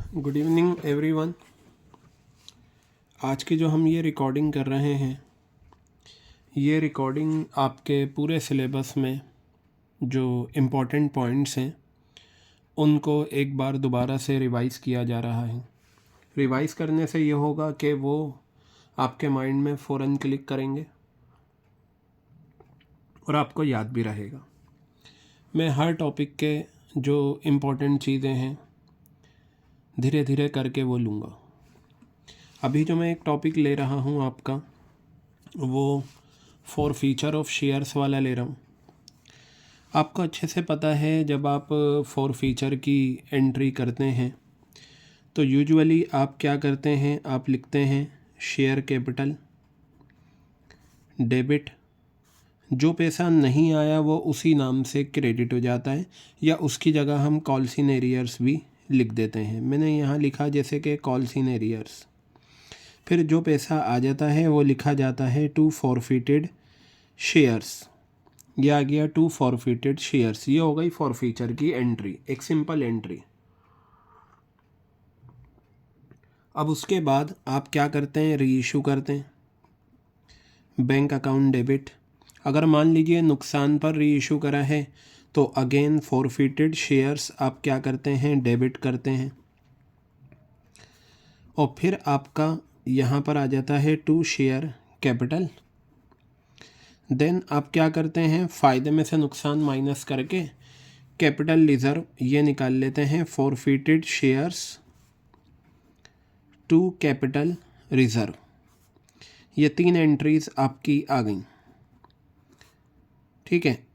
Good evening everyone. आज की जो हम ये रिकॉर्डिंग कर रहे हैं, ये रिकॉर्डिंग आपके पूरे सिलेबस में जो इम्पोर्टेंट पॉइंट्स हैं उनको एक बार दोबारा से रिवाइज़ किया जा रहा है। रिवाइज़ करने से ये होगा कि वो आपके माइंड में फ़ौरन क्लिक करेंगे और आपको याद भी रहेगा। मैं हर टॉपिक के जो इम्पोर्टेंट चीज़ें हैं धीरे धीरे करके वो लूँगा। अभी जो मैं एक टॉपिक ले रहा हूँ आपका, वो फॉर फीचर ऑफ शेयर्स वाला ले रहा हूँ। आपको अच्छे से पता है, जब आप फॉर फीचर की एंट्री करते हैं तो यूजुअली आप क्या करते हैं, आप लिखते हैं शेयर कैपिटल डेबिट। जो पैसा नहीं आया वो उसी नाम से क्रेडिट हो जाता है, या उसकी जगह हम कॉल्स इन एरियर्स भी लिख देते हैं। मैंने यहाँ लिखा जैसे कि कॉल्स इन एरियर्स। फिर जो पैसा आ जाता है वो लिखा जाता है टू फॉरफिटेड शेयर्स। ये आ गया टू फॉरफिटेड शेयर्स। ये हो गई फॉरफीचर की एंट्री, एक सिंपल एंट्री। अब उसके बाद आप क्या करते हैं, री इशू करते हैं बैंक अकाउंट डेबिट। अगर मान लीजिए नुकसान पर री इशू करा है तो अगेन फॉरफिटेड शेयर्स आप क्या करते हैं, डेबिट करते हैं। और फिर आपका यहाँ पर आ जाता है टू शेयर कैपिटल। देन आप क्या करते हैं, फ़ायदे में से नुकसान माइनस करके कैपिटल रिजर्व ये निकाल लेते हैं, forfeited shares to capital reserve. ये तीन एंट्रीज आपकी आ गई, ठीक है।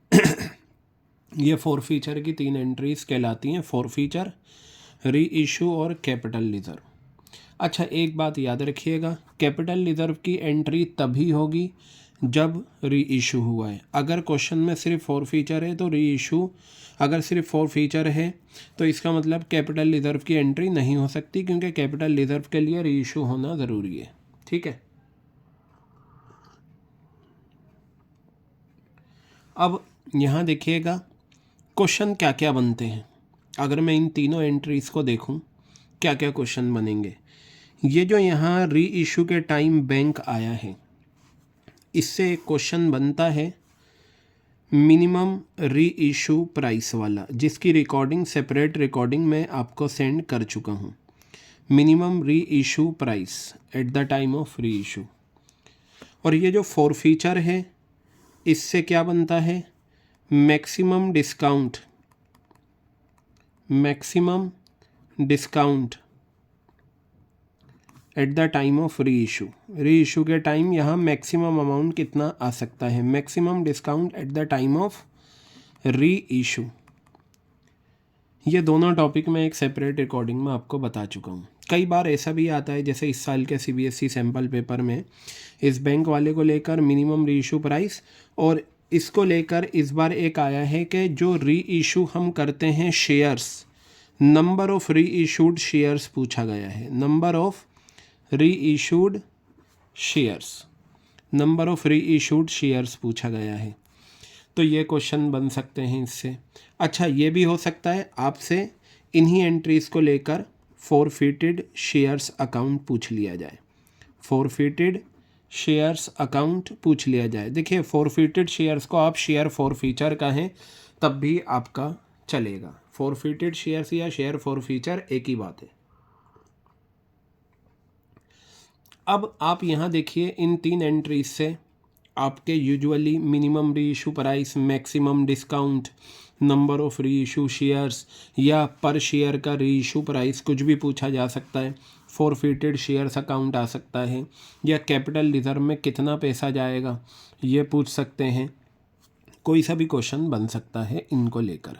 ये फॉरफीचर की तीन एंट्रीज कहलाती हैं, फॉरफीचर, री इशू और कैपिटल रिजर्व। अच्छा, एक बात याद रखिएगा, कैपिटल रिजर्व की एंट्री तभी होगी जब री इशू हुआ है। अगर क्वेश्चन में सिर्फ फॉरफीचर है तो री इशू, अगर सिर्फ फॉरफीचर है तो इसका मतलब कैपिटल रिजर्व की एंट्री नहीं हो सकती, क्योंकि कैपिटल रिजर्व के लिए री इशू होना ज़रूरी है, ठीक है। अब यहाँ देखिएगा क्वेश्चन क्या क्या बनते हैं। अगर मैं इन तीनों एंट्रीज़ को देखूँ क्या क्या क्वेश्चन बनेंगे। ये जो यहाँ री इशू के टाइम बैंक आया है, इससे एक क्वेश्चन बनता है मिनिमम री इशू प्राइस वाला, जिसकी रिकॉर्डिंग, सेपरेट रिकॉर्डिंग मैं आपको सेंड कर चुका हूँ। Minimum reissue price at the time of री इशू। और ये जो फॉरफीचर है, इससे क्या बनता है, maximum discount, maximum discount at the time of री इशू। री इशू के टाइम यहाँ मैक्सिमम अमाउंट कितना आ सकता है, maximum discount at the time of री इशू। ये दोनों टॉपिक मैं एक सेपरेट रिकॉर्डिंग में आपको बता चुका हूँ। कई बार ऐसा भी आता है, जैसे इस साल के सीबीएसई सैम्पल पेपर में इस बैंक वाले को लेकर मिनिमम री इशू प्राइस, और इसको लेकर इस बार एक आया है कि जो री इशू हम करते हैं shares, number of reissued shares पूछा गया है। Number of reissued shares, number of reissued shares पूछा गया है। तो ये क्वेश्चन बन सकते हैं इससे। अच्छा, ये भी हो सकता है आपसे इन्हीं एंट्रीज़ को लेकर फॉरफिटेड शेयर्स अकाउंट पूछ लिया जाए, फॉरफिटेड शेयर्स अकाउंट पूछ लिया जाए। देखिए, फॉरफिटेड शेयर्स को आप शेयर फॉरफीचर कहें तब भी आपका चलेगा। फॉरफिटेड शेयर्स या शेयर फॉरफीचर एक ही बात है। अब आप यहाँ देखिए, इन तीन एंट्रीज से आपके usually minimum reissue price, maximum discount, number of reissue shares, या पर शेयर का री इशू प्राइस कुछ भी पूछा जा सकता है। फॉरफिटेड शेयर्स अकाउंट आ सकता है, या कैपिटल रिजर्व में कितना पैसा जाएगा ये पूछ सकते हैं। कोई सा भी क्वेश्चन बन सकता है इनको लेकर।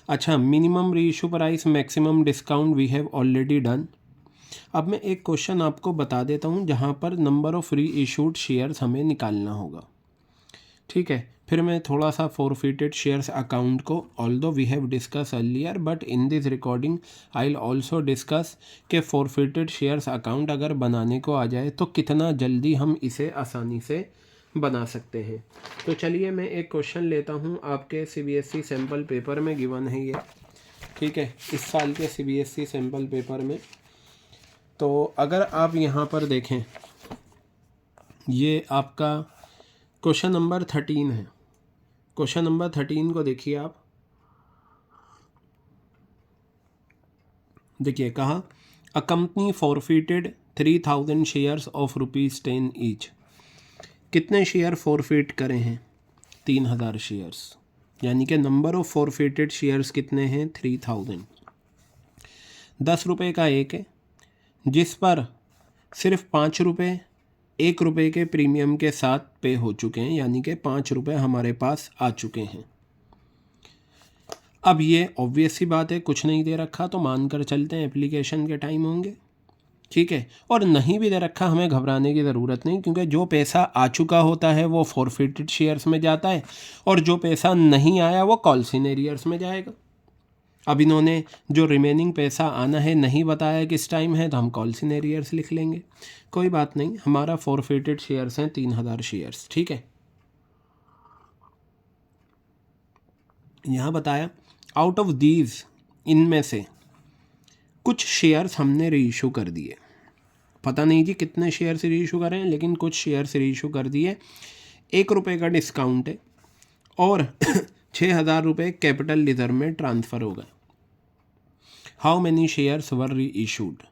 अच्छा, minimum reissue price, maximum discount we have already done. अब मैं एक क्वेश्चन आपको बता देता हूँ जहाँ पर number of reissued shares हमें निकालना होगा, ठीक है। फिर मैं थोड़ा सा फॉरफिटेड शेयर्स अकाउंट को, although we have discuss earlier, but in this recording I will also discuss कि फॉरफिटेड शेयर्स अकाउंट अगर बनाने को आ जाए तो कितना जल्दी हम इसे आसानी से बना सकते हैं। तो चलिए मैं एक क्वेश्चन लेता हूँ, आपके सीबीएसई सैम्पल पेपर में गिवन है ये। ठीक है, इस साल के CBSE सैम्पल पेपर में। तो अगर आप यहाँ पर देखें, ये आपका क्वेश्चन नंबर 13 है। क्वेश्चन नंबर 13 को देखिए आप, देखिए कहा a company forfeited 3000 shares of ₹10 each. कितने शेयर फॉरफिट करें हैं? 3000 शेयर्स, यानी कि नंबर ऑफ फॉरफिटेड शेयर्स कितने हैं? 3000। 10 रुपये का एक है, जिस पर सिर्फ 5 रुपये 1 रुपये के प्रीमियम के साथ पे हो चुके हैं, यानी कि 5 रुपये हमारे पास आ चुके हैं। अब ये ऑब्वियस सी बात है, कुछ नहीं दे रखा तो मानकर चलते हैं एप्लीकेशन के टाइम होंगे, ठीक है। और नहीं भी दे रखा, हमें घबराने की ज़रूरत नहीं, क्योंकि जो पैसा आ चुका होता है वो फॉरफिटेड शेयर्स में जाता है, और जो पैसा नहीं आया वो कॉल्स इन एरियर्स में जाएगा। अब इन्होंने जो रिमेनिंग पैसा आना है नहीं बताया किस टाइम है, तो हम कॉल्स इन एरियर्स लिख लेंगे, कोई बात नहीं। हमारा फॉरफिटेड शेयर्स हैं 3000 शेयर्स, ठीक है। यहाँ बताया आउट ऑफ दीज, इनमें से कुछ शेयर्स हमने रीइशू कर दिए। पता नहीं जी कितने शेयर्स रीइशू करें, लेकिन कुछ शेयर्स रीइशू कर दिए। 1 रुपये का डिस्काउंट है और 6000 रुपये कैपिटल रिजर्व में ट्रांसफ़र हो गए। हाउ मैनी शेयर्स वर री इशूड?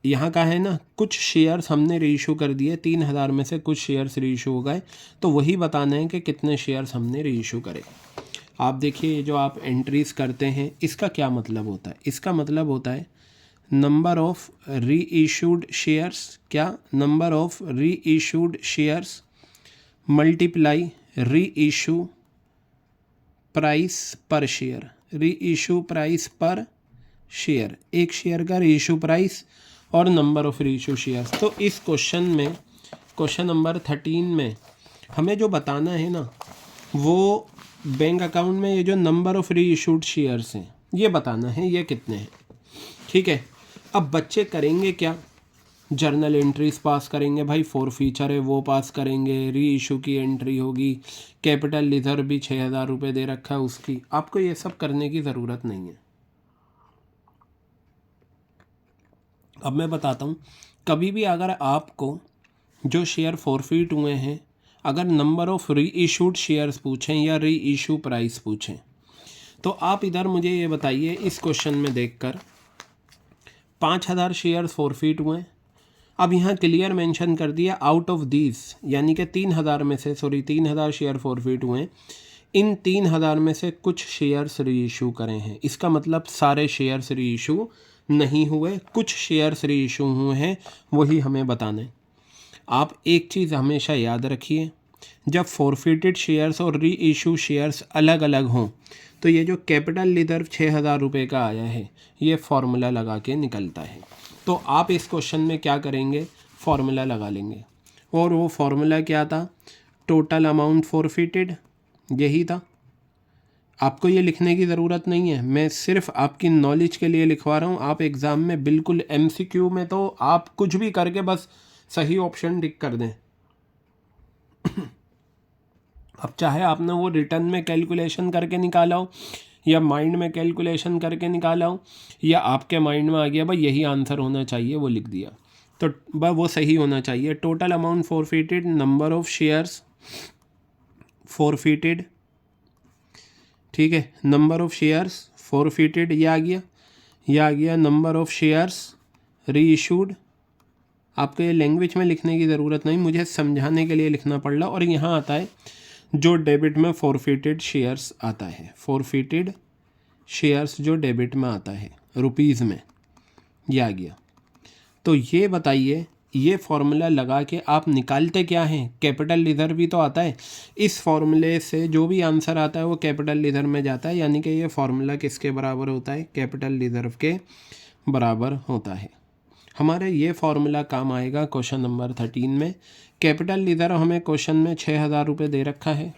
यहाँ का है ना, कुछ शेयर्स हमने रीइशू कर दिए, 3000 में से कुछ शेयर्स रीइशू हो गए, तो वही बताना है कि कितने शेयर्स हमने रीइशू करे। आप देखिए, जो आप एंट्रीज़ करते हैं इसका क्या मतलब होता है? इसका मतलब होता है number of reissued shares, क्या? Number of reissued shares multiply reissue price per share. Reissue price per share, एक शेयर का री इशू प्राइस और number of reissue shares. तो इस क्वेश्चन में, question number 13 में हमें जो बताना है ना, वो बैंक अकाउंट में ये जो number of reissued shares हैं ये बताना है, ये कितने हैं, ठीक है। अब बच्चे करेंगे क्या? जर्नल एंट्रीज पास करेंगे भाई, फॉरफीचर है वो पास करेंगे, री इशू की एंट्री होगी, कैपिटल रिजर्व भी 6000 रुपये दे रखा है उसकी। आपको ये सब करने की ज़रूरत नहीं है। अब मैं बताता हूँ, कभी भी अगर आपको जो शेयर फॉरफिट हुए हैं, अगर number of reissued shares पूछें या री इशू प्राइस पूछें, तो आप इधर मुझे ये बताइए, इस क्वेश्चन में देखकर 5000 शेयर्स फॉरफिट हुए। अब यहाँ क्लियर मेंशन कर दिया आउट ऑफ दीज, यानी कि 3000 में से, 3000 शेयर फॉरफिट हुए, इन 3000 में से कुछ शेयर्स री इशू करें हैं। इसका मतलब सारे शेयर्स री इशू नहीं हुए, कुछ शेयर्स री इशू हुए हैं, वही हमें बताना है। आप एक चीज़ हमेशा याद रखिए, जब फॉरफिटेड शेयर्स और री इशू शेयर्स अलग अलग हों, तो ये जो कैपिटल रिजर्व 6000 रुपये का आया है, ये फार्मूला लगा के निकलता है। तो आप इस क्वेश्चन में क्या करेंगे? फार्मूला लगा लेंगे, और वो फार्मूला क्या था? टोटल अमाउंट फॉरफिटेड, यही था। आपको ये लिखने की ज़रूरत नहीं है, मैं सिर्फ आपकी नॉलेज के लिए लिखवा रहा हूँ। आप एग्ज़ाम में बिल्कुल MCQ में तो आप कुछ भी करके बस सही ऑप्शन टिक कर दें। अब चाहे आपने वो रिटर्न में कैलकुलेशन करके निकाला हो, या माइंड में कैलकुलेशन करके निकाला हो, या आपके माइंड में आ गया भाई यही आंसर होना चाहिए, वो लिख दिया, तो बस वो सही होना चाहिए। Total amount forfeited, number of shares forfeited, ठीक है, नंबर ऑफ शेयर्स फॉरफिटेड, ये आ गया, ये आ गया नंबर ऑफ शेयर्स री इशूड। आपको ये लैंग्वेज में लिखने की ज़रूरत नहीं, मुझे समझाने के लिए लिखना पड़ रहा। और यहाँ आता है जो डेबिट में फॉरफिटेड शेयर्स आता है, फॉरफिटेड शेयर्स जो डेबिट में आता है रुपीज़ में, ये आ गया। तो ये बताइए, ये फार्मूला लगा के आप निकालते क्या हैं? कैपिटल रिजर्व भी तो आता है। इस फार्मूले से जो भी आंसर आता है वो कैपिटल रिजर्व में जाता है, यानी कि ये फार्मूला किसके बराबर होता है? कैपिटल रिजर्व के बराबर होता है। हमारे ये फार्मूला काम आएगा क्वेश्चन नंबर 13 में। कैपिटल रिजर्व हमें क्वेश्चन में 6000 रुपये दे रखा है,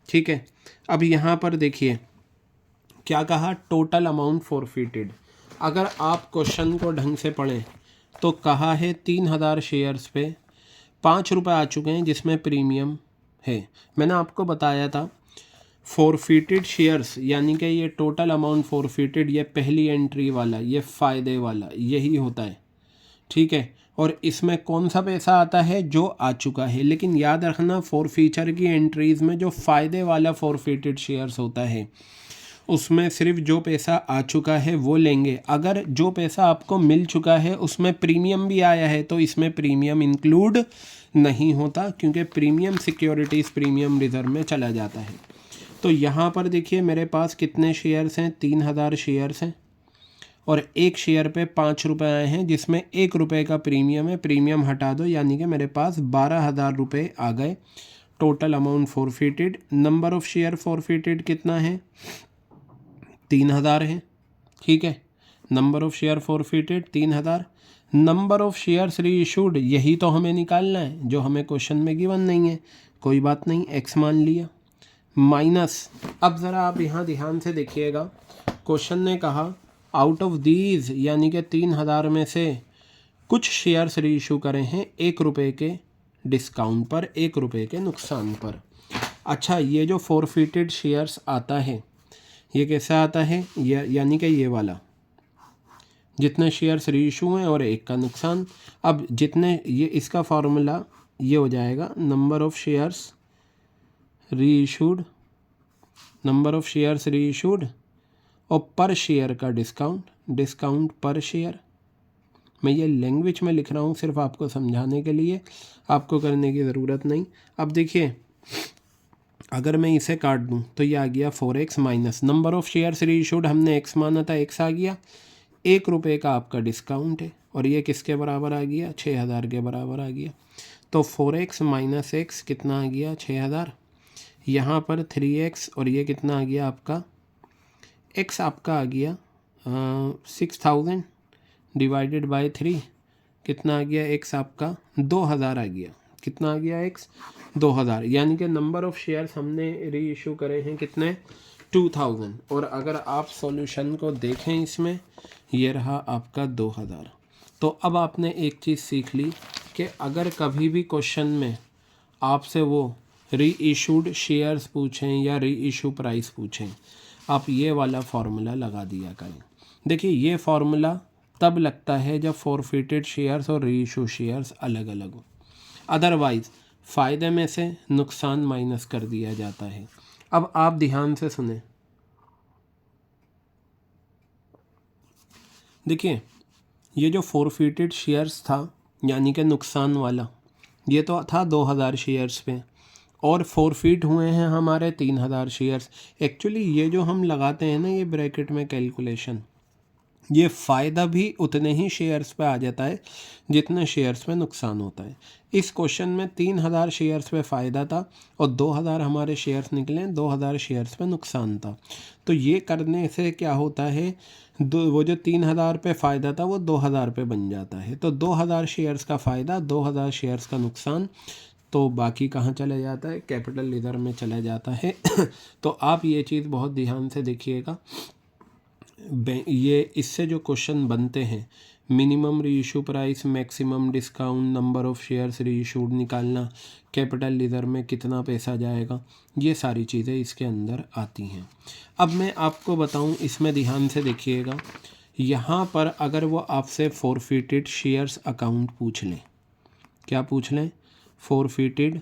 ठीक है। अब यहाँ पर देखिए क्या कहा? Total amount forfeited. अगर आप क्वेश्चन को ढंग से पढ़ें तो कहा है 3000 शेयर्स पे 5 रुपये आ चुके हैं, जिसमें प्रीमियम है। मैंने आपको बताया था फॉरफिटेड शेयर्स यानी कि ये टोटल अमाउंट फॉरफिटेड, ये पहली एंट्री वाला, ये फ़ायदे वाला यही होता है, ठीक है। और इसमें कौन सा पैसा आता है, जो आ चुका है। लेकिन याद रखना फॉरफीचर की एंट्रीज़ में जो फ़ायदे वाला फॉरफिटेड शेयर्स होता है उसमें सिर्फ जो पैसा आ चुका है वो लेंगे। अगर जो पैसा आपको मिल चुका है उसमें प्रीमियम भी आया है तो इसमें प्रीमियम इंक्लूड नहीं होता, क्योंकि प्रीमियम सिक्योरिटीज़ प्रीमियम रिजर्व में चला जाता है। तो यहाँ पर देखिए मेरे पास कितने शेयर्स हैं, 3000 शेयर्स हैं और एक शेयर पे 5 रुपये आए हैं, जिसमें 1 रुपये का प्रीमियम है। प्रीमियम हटा दो यानी कि मेरे पास 12,000 रुपये आ गए। Total amount forfeited. Number of share forfeited कितना है, 3000 है, ठीक है। Number of share forfeited 3000। Number of shares री इशूड, यही तो हमें निकालना है जो हमें क्वेश्चन में गिवन नहीं है। कोई बात नहीं, एक्स मान लिया माइनस। अब ज़रा आप यहाँ ध्यान से देखिएगा, क्वेश्चन ने कहा आउट ऑफ दीज यानी कि 3000 में से कुछ शेयर्स री इशू करे हैं 1 रुपये के डिस्काउंट पर, 1 रुपये के नुकसान पर। अच्छा, ये जो फॉरफिटेड शेयर्स आता है ये कैसा आता है, यानी कि ये वाला जितने शेयर्स री इशू हैं और 1 का नुकसान। अब जितने ये इसका फार्मूला ये हो जाएगा नंबर ऑफ़ शेयर्स री इशूड, नंबर ऑफ़ शेयर्स री इशूड और पर शेयर का डिस्काउंट, डिस्काउंट पर शेयर। मैं ये लैंग्वेज में लिख रहा हूँ सिर्फ आपको समझाने के लिए, आपको करने की ज़रूरत नहीं। अब देखिए अगर मैं इसे काट दूँ तो ये आ गया 4x minus number of shares री इशूड, हमने x माना था, x आ गया। 1 रुपये का आपका डिस्काउंट है और ये किसके बराबर आ गया, 6000 के बराबर आ गया। तो 4x माइनस x कितना आ गया, 6000। यहाँ पर 3x और ये कितना आ गया आपका, x आपका आ गया 6000 डिवाइडेड बाय 3 कितना आ गया, x आपका 2000 आ गया। कितना आ गया x, 2000। यानी कि नंबर ऑफ़ शेयर्स हमने री इशू करे हैं कितने, 2000। और अगर आप सॉल्यूशन को देखें इसमें ये रहा आपका 2000। तो अब आपने एक चीज़ सीख ली कि अगर कभी भी क्वेश्चन में आपसे वो री इशूड शेयर्स पूछें या री इशू प्राइस पूछें, आप ये वाला फार्मूला लगा दिया करें। देखिए ये फार्मूला तब लगता है जब फॉरफिटेड शेयर्स और री इशू शेयर्स अलग अलग हो, अदरवाइज़ फ़ायदे में से नुकसान माइनस कर दिया जाता है। अब आप ध्यान से सुने, देखिए ये जो फॉरफिटेड शेयर्स था यानी कि नुकसान वाला, ये तो था 2000 शेयर्स पे और फॉरफिट हुए हैं हमारे 3000 शेयर्स। एक्चुअली ये जो हम लगाते हैं ना ये ब्रैकेट में कैलकुलेशन, ये फ़ायदा भी उतने ही शेयर्स पे आ जाता है जितने शेयर्स पे नुकसान होता है। इस क्वेश्चन में 3000 शेयर्स पे फ़ायदा था और 2000 हमारे शेयर्स निकले, 2000 शेयर्स पे नुकसान था। तो ये करने से क्या होता है, वो जो 3000 पे फ़ायदा था वो 2000 पे बन जाता है। तो 2000 शेयर्स का फ़ायदा, 2000 शेयर्स का नुकसान, तो बाकी कहाँ चला जाता है, कैपिटल रिजर्व में चला जाता है। तो आप ये चीज़ बहुत ध्यान से देखिएगा। ये इससे जो क्वेश्चन बनते हैं, minimum reissue price, maximum discount, number of shares री इशूड निकालना, कैपिटल रिजर्व में कितना पैसा जाएगा, ये सारी चीज़ें इसके अंदर आती हैं। अब मैं आपको बताऊं, इसमें ध्यान से देखिएगा, यहाँ पर अगर वो आपसे फॉरफिटेड शेयर्स अकाउंट पूछ लें, क्या पूछ लें, फॉरफिटेड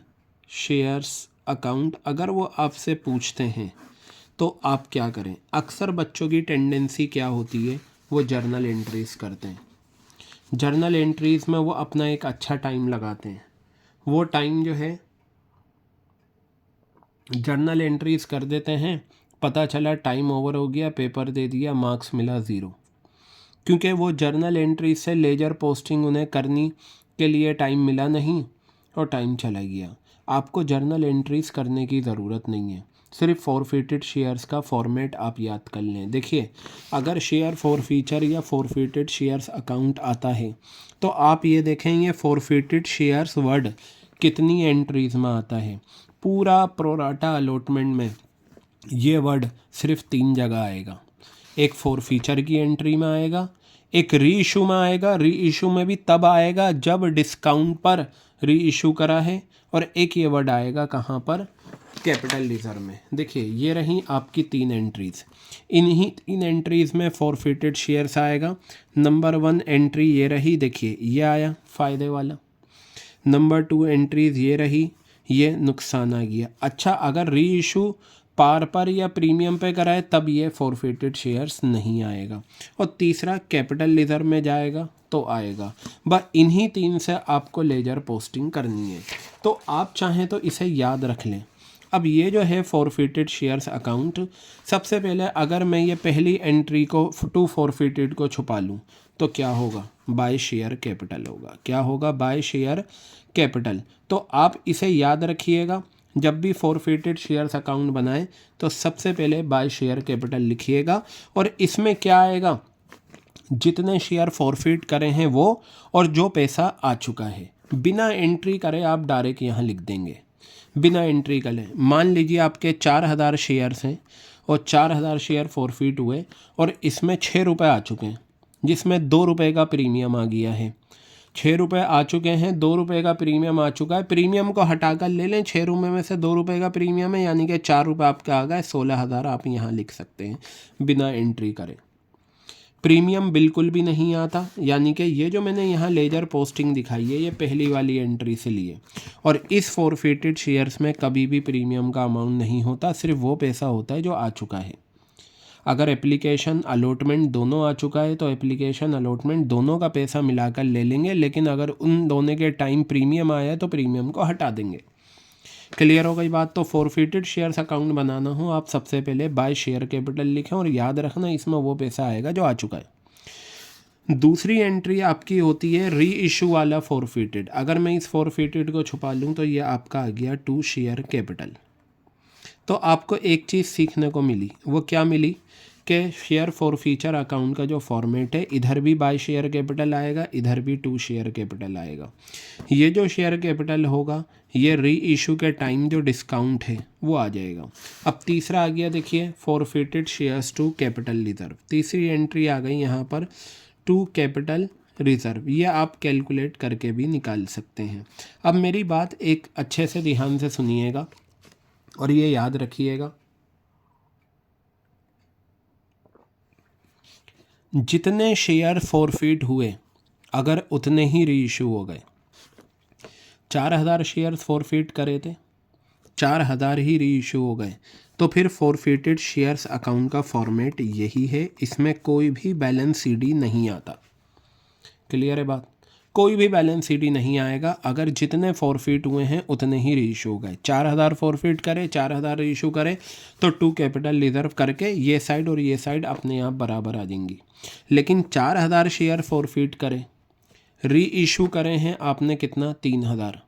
शेयर्स अकाउंट अगर वो आपसे पूछते हैं तो आप क्या करें। अक्सर बच्चों की टेंडेंसी क्या होती है, वो जर्नल एंट्रीज़ करते हैं। जर्नल एंट्रीज़ में वो अपना एक अच्छा टाइम लगाते हैं। वो टाइम जो है जर्नल एंट्रीज़ कर देते हैं, पता चला टाइम ओवर हो गया, पेपर दे दिया, मार्क्स मिला 0। क्योंकि वो जर्नल एंट्रीज से लेजर पोस्टिंग उन्हें करनी के लिए टाइम मिला नहीं और टाइम चला गया। आपको जर्नल एंट्रीज़ करने की ज़रूरत नहीं है, सिर्फ फॉरफिटेड शेयर्स का फॉर्मेट आप याद कर लें। देखिए अगर शेयर फॉरफीचर या फॉरफिटेड शेयर्स अकाउंट आता है तो आप ये देखेंगे फॉरफिटेड शेयर्स वर्ड कितनी एंट्रीज़ में आता है। पूरा प्रोराटा अलॉटमेंट में ये वर्ड सिर्फ 3 जगह आएगा। एक फॉरफीचर की एंट्री में आएगा, एक री इशू में आएगा, री इशू में भी तब आएगा जब डिस्काउंट पर री इशू करा है, और एक ये वर्ड आएगा कहाँ पर, कैपिटल रिजर्व में। देखिए ये रही आपकी 3 एंट्रीज, इन्हीं 3 एंट्रीज में फॉरफिटेड शेयर्स आएगा। नंबर 1 एंट्री ये रही, देखिए ये आया फ़ायदे वाला। नंबर 2 एंट्रीज ये रही, ये नुकसान आ गया। अच्छा, अगर री इशू पार पर या प्रीमियम पे कराए तब ये फॉरफिटेड शेयर्स नहीं आएगा। और तीसरा कैपिटल रिजर्व में जाएगा तो आएगा। बस इन्हीं 3 से आपको लेजर पोस्टिंग करनी है। तो आप चाहें तो इसे याद रख लें। अब ये जो है फॉरफिटेड शेयर्स अकाउंट, सबसे पहले अगर मैं ये पहली एंट्री को टू फॉरफिटेड को छुपा लूँ तो क्या होगा, बाय शेयर कैपिटल होगा। क्या होगा, बाय शेयर कैपिटल। तो आप इसे याद रखिएगा, जब भी फॉरफिटेड शेयर्स अकाउंट बनाएं तो सबसे पहले बाय शेयर कैपिटल लिखिएगा। और इसमें क्या आएगा, जितने शेयर फॉरफिट करे हैं वो, और जो पैसा आ चुका है। बिना एंट्री करे आप डायरेक्ट यहाँ लिख देंगे, बिना एंट्री करे। मान लीजिए आपके 4000 शेयर्स हैं और 4000 शेयर फॉरफिट हुए और इसमें 6 रुपये आ चुके हैं, जिसमें 2 रुपये का प्रीमियम आ गया है। 6 रुपये आ चुके हैं, 2 रुपये का प्रीमियम आ चुका है। प्रीमियम को हटाकर ले लें, 6 रुपये में से 2 रुपये का प्रीमियम है, यानी कि 4 रुपये आपका आ गए, 16,000 आप यहाँ लिख सकते हैं बिना एंट्री करे। प्रीमियम बिल्कुल भी नहीं आता, यानी कि ये जो मैंने यहाँ लेजर पोस्टिंग दिखाई है ये पहली वाली एंट्री से लिए। और इस फॉरफिटेड शेयर्स में कभी भी प्रीमियम का अमाउंट नहीं होता, सिर्फ वो पैसा होता है जो आ चुका है। अगर एप्लीकेशन अलॉटमेंट दोनों आ चुका है तो एप्लीकेशन अलॉटमेंट दोनों का पैसा मिलाकर ले लेंगे, लेकिन अगर उन दोनों के टाइम प्रीमियम आया है तो प्रीमियम को हटा देंगे। क्लियर हो गई बात। तो फॉरफिटेड शेयर्स अकाउंट बनाना हो आप सबसे पहले बाय शेयर कैपिटल लिखें और याद रखना इसमें वो पैसा आएगा जो आ चुका है। दूसरी एंट्री आपकी होती है री इशू वाला फॉरफिटेड। अगर मैं इस फॉरफिटेड को छुपा लूँ तो ये आपका आ गया टू शेयर कैपिटल। तो आपको एक चीज़ सीखने को मिली, वो क्या मिली कि शेयर फॉर फीचर अकाउंट का जो फॉर्मेट है, इधर भी बाय शेयर कैपिटल आएगा, इधर भी टू शेयर कैपिटल आएगा। ये जो शेयर कैपिटल होगा ये री इशू के टाइम जो डिस्काउंट है वो आ जाएगा। अब तीसरा आ गया, देखिए forfeited shares to capital reserve. तीसरी एंट्री आ गई यहाँ पर टू कैपिटल रिजर्व। ये आप कैलकुलेट करके भी निकाल सकते हैं। अब मेरी बात एक अच्छे से ध्यान से सुनिएगा और ये याद रखिएगा, जितने शेयर फॉरफिट हुए अगर उतने ही री इशू हो गए। 4000 शेयर फॉरफिट करे थे, 4000 ही री इशू हो गए, तो फिर फॉरफिटेड शेयर्स अकाउंट का फॉर्मेट यही है। इसमें कोई भी बैलेंस सीडी नहीं आता। क्लियर है बात, कोई भी बैलेंस सीडी नहीं आएगा। अगर जितने फॉरफिट हुए हैं उतने ही रीइशू हो गए। 4000 फॉरफिट करे, 4000 रीइशू करे तो टू कैपिटल रिजर्व करके ये साइड और ये साइड अपने आप बराबर आ जाएंगी। लेकिन 4000 शेयर फॉरफिट करे, री इशू करें हैं आपने कितना, 3000।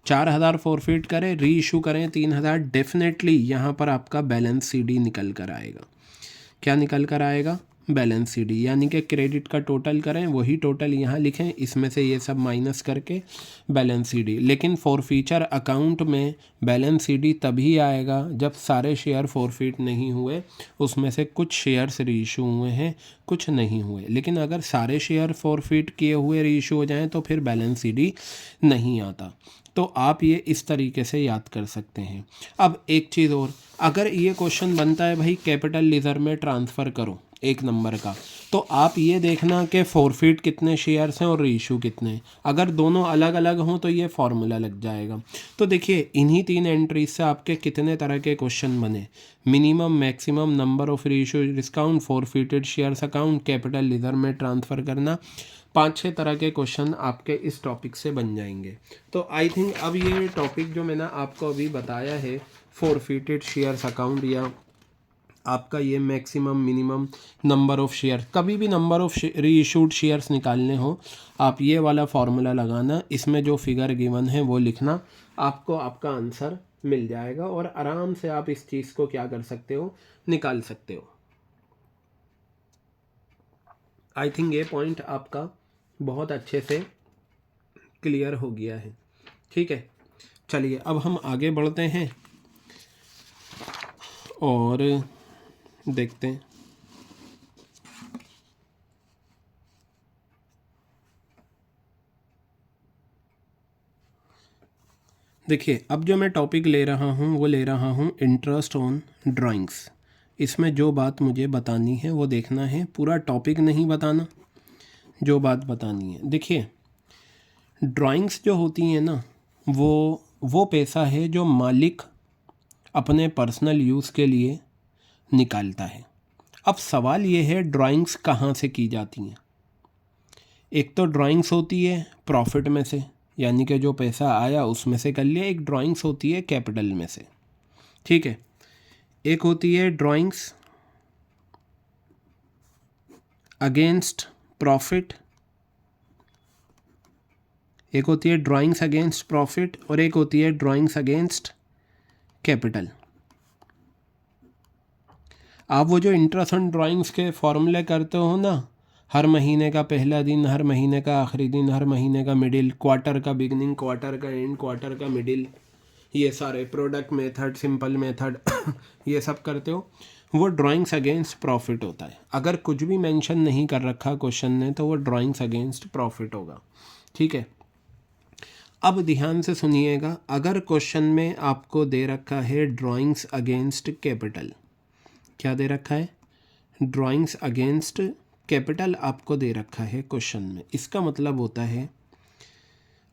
4000 फॉरफिट करें, री इशू करें 3000, डेफिनेटली यहाँ पर आपका बैलेंस सीडी निकल कर आएगा। क्या निकल कर आएगा, बैलेंस सीडी। यानी कि क्रेडिट का टोटल करें वही टोटल यहाँ लिखें, इसमें से ये सब माइनस करके बैलेंस सीडी। लेकिन फॉरफीचर अकाउंट में बैलेंस सीडी तभी आएगा जब सारे शेयर फॉरफिट नहीं हुए, उसमें से कुछ शेयर्स रीइशू हुए हैं, कुछ नहीं हुए। लेकिन अगर सारे शेयर फॉरफिट किए हुए रीइशू हो जाएं तो फिर बैलेंस सीडी नहीं आता। तो आप ये इस तरीके से याद कर सकते हैं। अब एक चीज़ और, अगर ये क्वेश्चन बनता है भाई कैपिटल रिजर्व में ट्रांसफ़र करो 1 नंबर का, तो आप ये देखना कि फॉरफिट कितने शेयर्स हैं और रीइशू कितने हैं। अगर दोनों अलग अलग हों तो ये फार्मूला लग जाएगा। तो देखिए इन्हीं 3 एंट्रीज से आपके कितने तरह के क्वेश्चन बने, minimum, maximum, number of reissue discount, forfeited shares account, capital reserve में ट्रांसफ़र करना, 5-6 तरह के क्वेश्चन आपके इस टॉपिक से बन जाएंगे। तो आई थिंक अब ये टॉपिक जो मैंने आपको अभी बताया है, फॉरफिटेड शेयर्स अकाउंट या आपका ये maximum, minimum, number of share, कभी भी नंबर ऑफ़ री इशूड शेयर्स निकालने हो आप ये वाला फार्मूला लगाना, इसमें जो फिगर गिवन है वो लिखना, आपको आपका आंसर मिल जाएगा और आराम से आप इस चीज़ को क्या कर सकते हो, निकाल सकते हो। आई थिंक ये पॉइंट आपका बहुत अच्छे से क्लियर हो गया है। ठीक है, चलिए अब हम आगे बढ़ते हैं और देखते हैं। देखिए, अब जो मैं टॉपिक ले रहा हूँ वो ले रहा हूँ इंटरेस्ट ऑन ड्राइंग्स। इसमें जो बात मुझे बतानी है वो देखना है, पूरा टॉपिक नहीं बताना, जो बात बतानी है। देखिए, ड्राइंग्स जो होती हैं ना, वो पैसा है जो मालिक अपने पर्सनल यूज़ के लिए निकालता है। अब सवाल ये है ड्राइंग्स कहाँ से की जाती हैं। एक तो ड्राइंग्स होती है प्रॉफिट में से, यानी कि जो पैसा आया उसमें से कर लिया। एक ड्राइंग्स होती है कैपिटल में से, ठीक है। एक होती है ड्राइंग्स अगेंस्ट प्रॉफिट, एक होती है ड्राइंग्स अगेंस्ट प्रॉफिट, और एक होती है ड्राइंग्स अगेंस्ट कैपिटल। आप वो जो इंटरेस्ट ऑन ड्राइंग्स के फॉर्मूले करते हो ना, हर महीने का पहला दिन, हर महीने का आखिरी दिन, हर महीने का मिडिल, क्वार्टर का बिगनिंग, क्वार्टर का एंड, क्वार्टर का मिडिल, ये सारे प्रोडक्ट मेथड, सिंपल मेथड ये सब करते हो, वो ड्राइंग्स अगेंस्ट प्रॉफिट होता है। अगर कुछ भी मेंशन नहीं कर रखा क्वेश्चन ने तो वो ड्राइंग्स अगेंस्ट प्रॉफिट होगा, ठीक है। अब ध्यान से सुनिएगा, अगर क्वेश्चन में आपको दे रखा है ड्राइंग्स अगेंस्ट कैपिटल, क्या दे रखा है, ड्राइंग्स अगेंस्ट कैपिटल आपको दे रखा है क्वेश्चन में, इसका मतलब होता है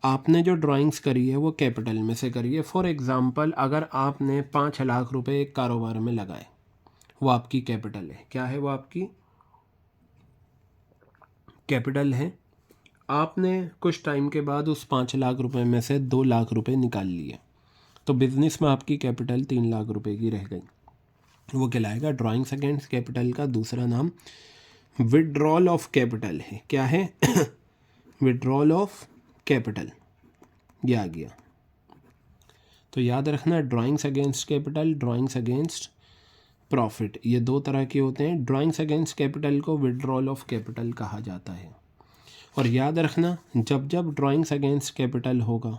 आपने जो ड्राइंग्स करी है वो कैपिटल में से करी है। फॉर एग्ज़ाम्पल, अगर आपने 5 लाख रुपए एक कारोबार में लगाए, वो आपकी कैपिटल है। क्या है वो आपकी कैपिटल है। आपने कुछ टाइम के बाद उस 5 लाख रुपए में से 2 लाख रुपए निकाल लिए, तो बिज़नेस में आपकी कैपिटल 3 लाख रुपए की रह गई। वो कहलाएगा ड्राइंग्स अगेंस्ट कैपिटल का दूसरा नाम विड्रॉल ऑफ कैपिटल है। क्या है विड्रॉल ऑफ कैपिटल, ये आ गया। तो याद रखना, drawings against capital, drawings against profit, ये दो तरह के होते हैं। ड्राइंग्स अगेंस्ट कैपिटल को विड्रॉल ऑफ कैपिटल कहा जाता है। और याद रखना, जब जब ड्राइंग्स अगेंस्ट कैपिटल होगा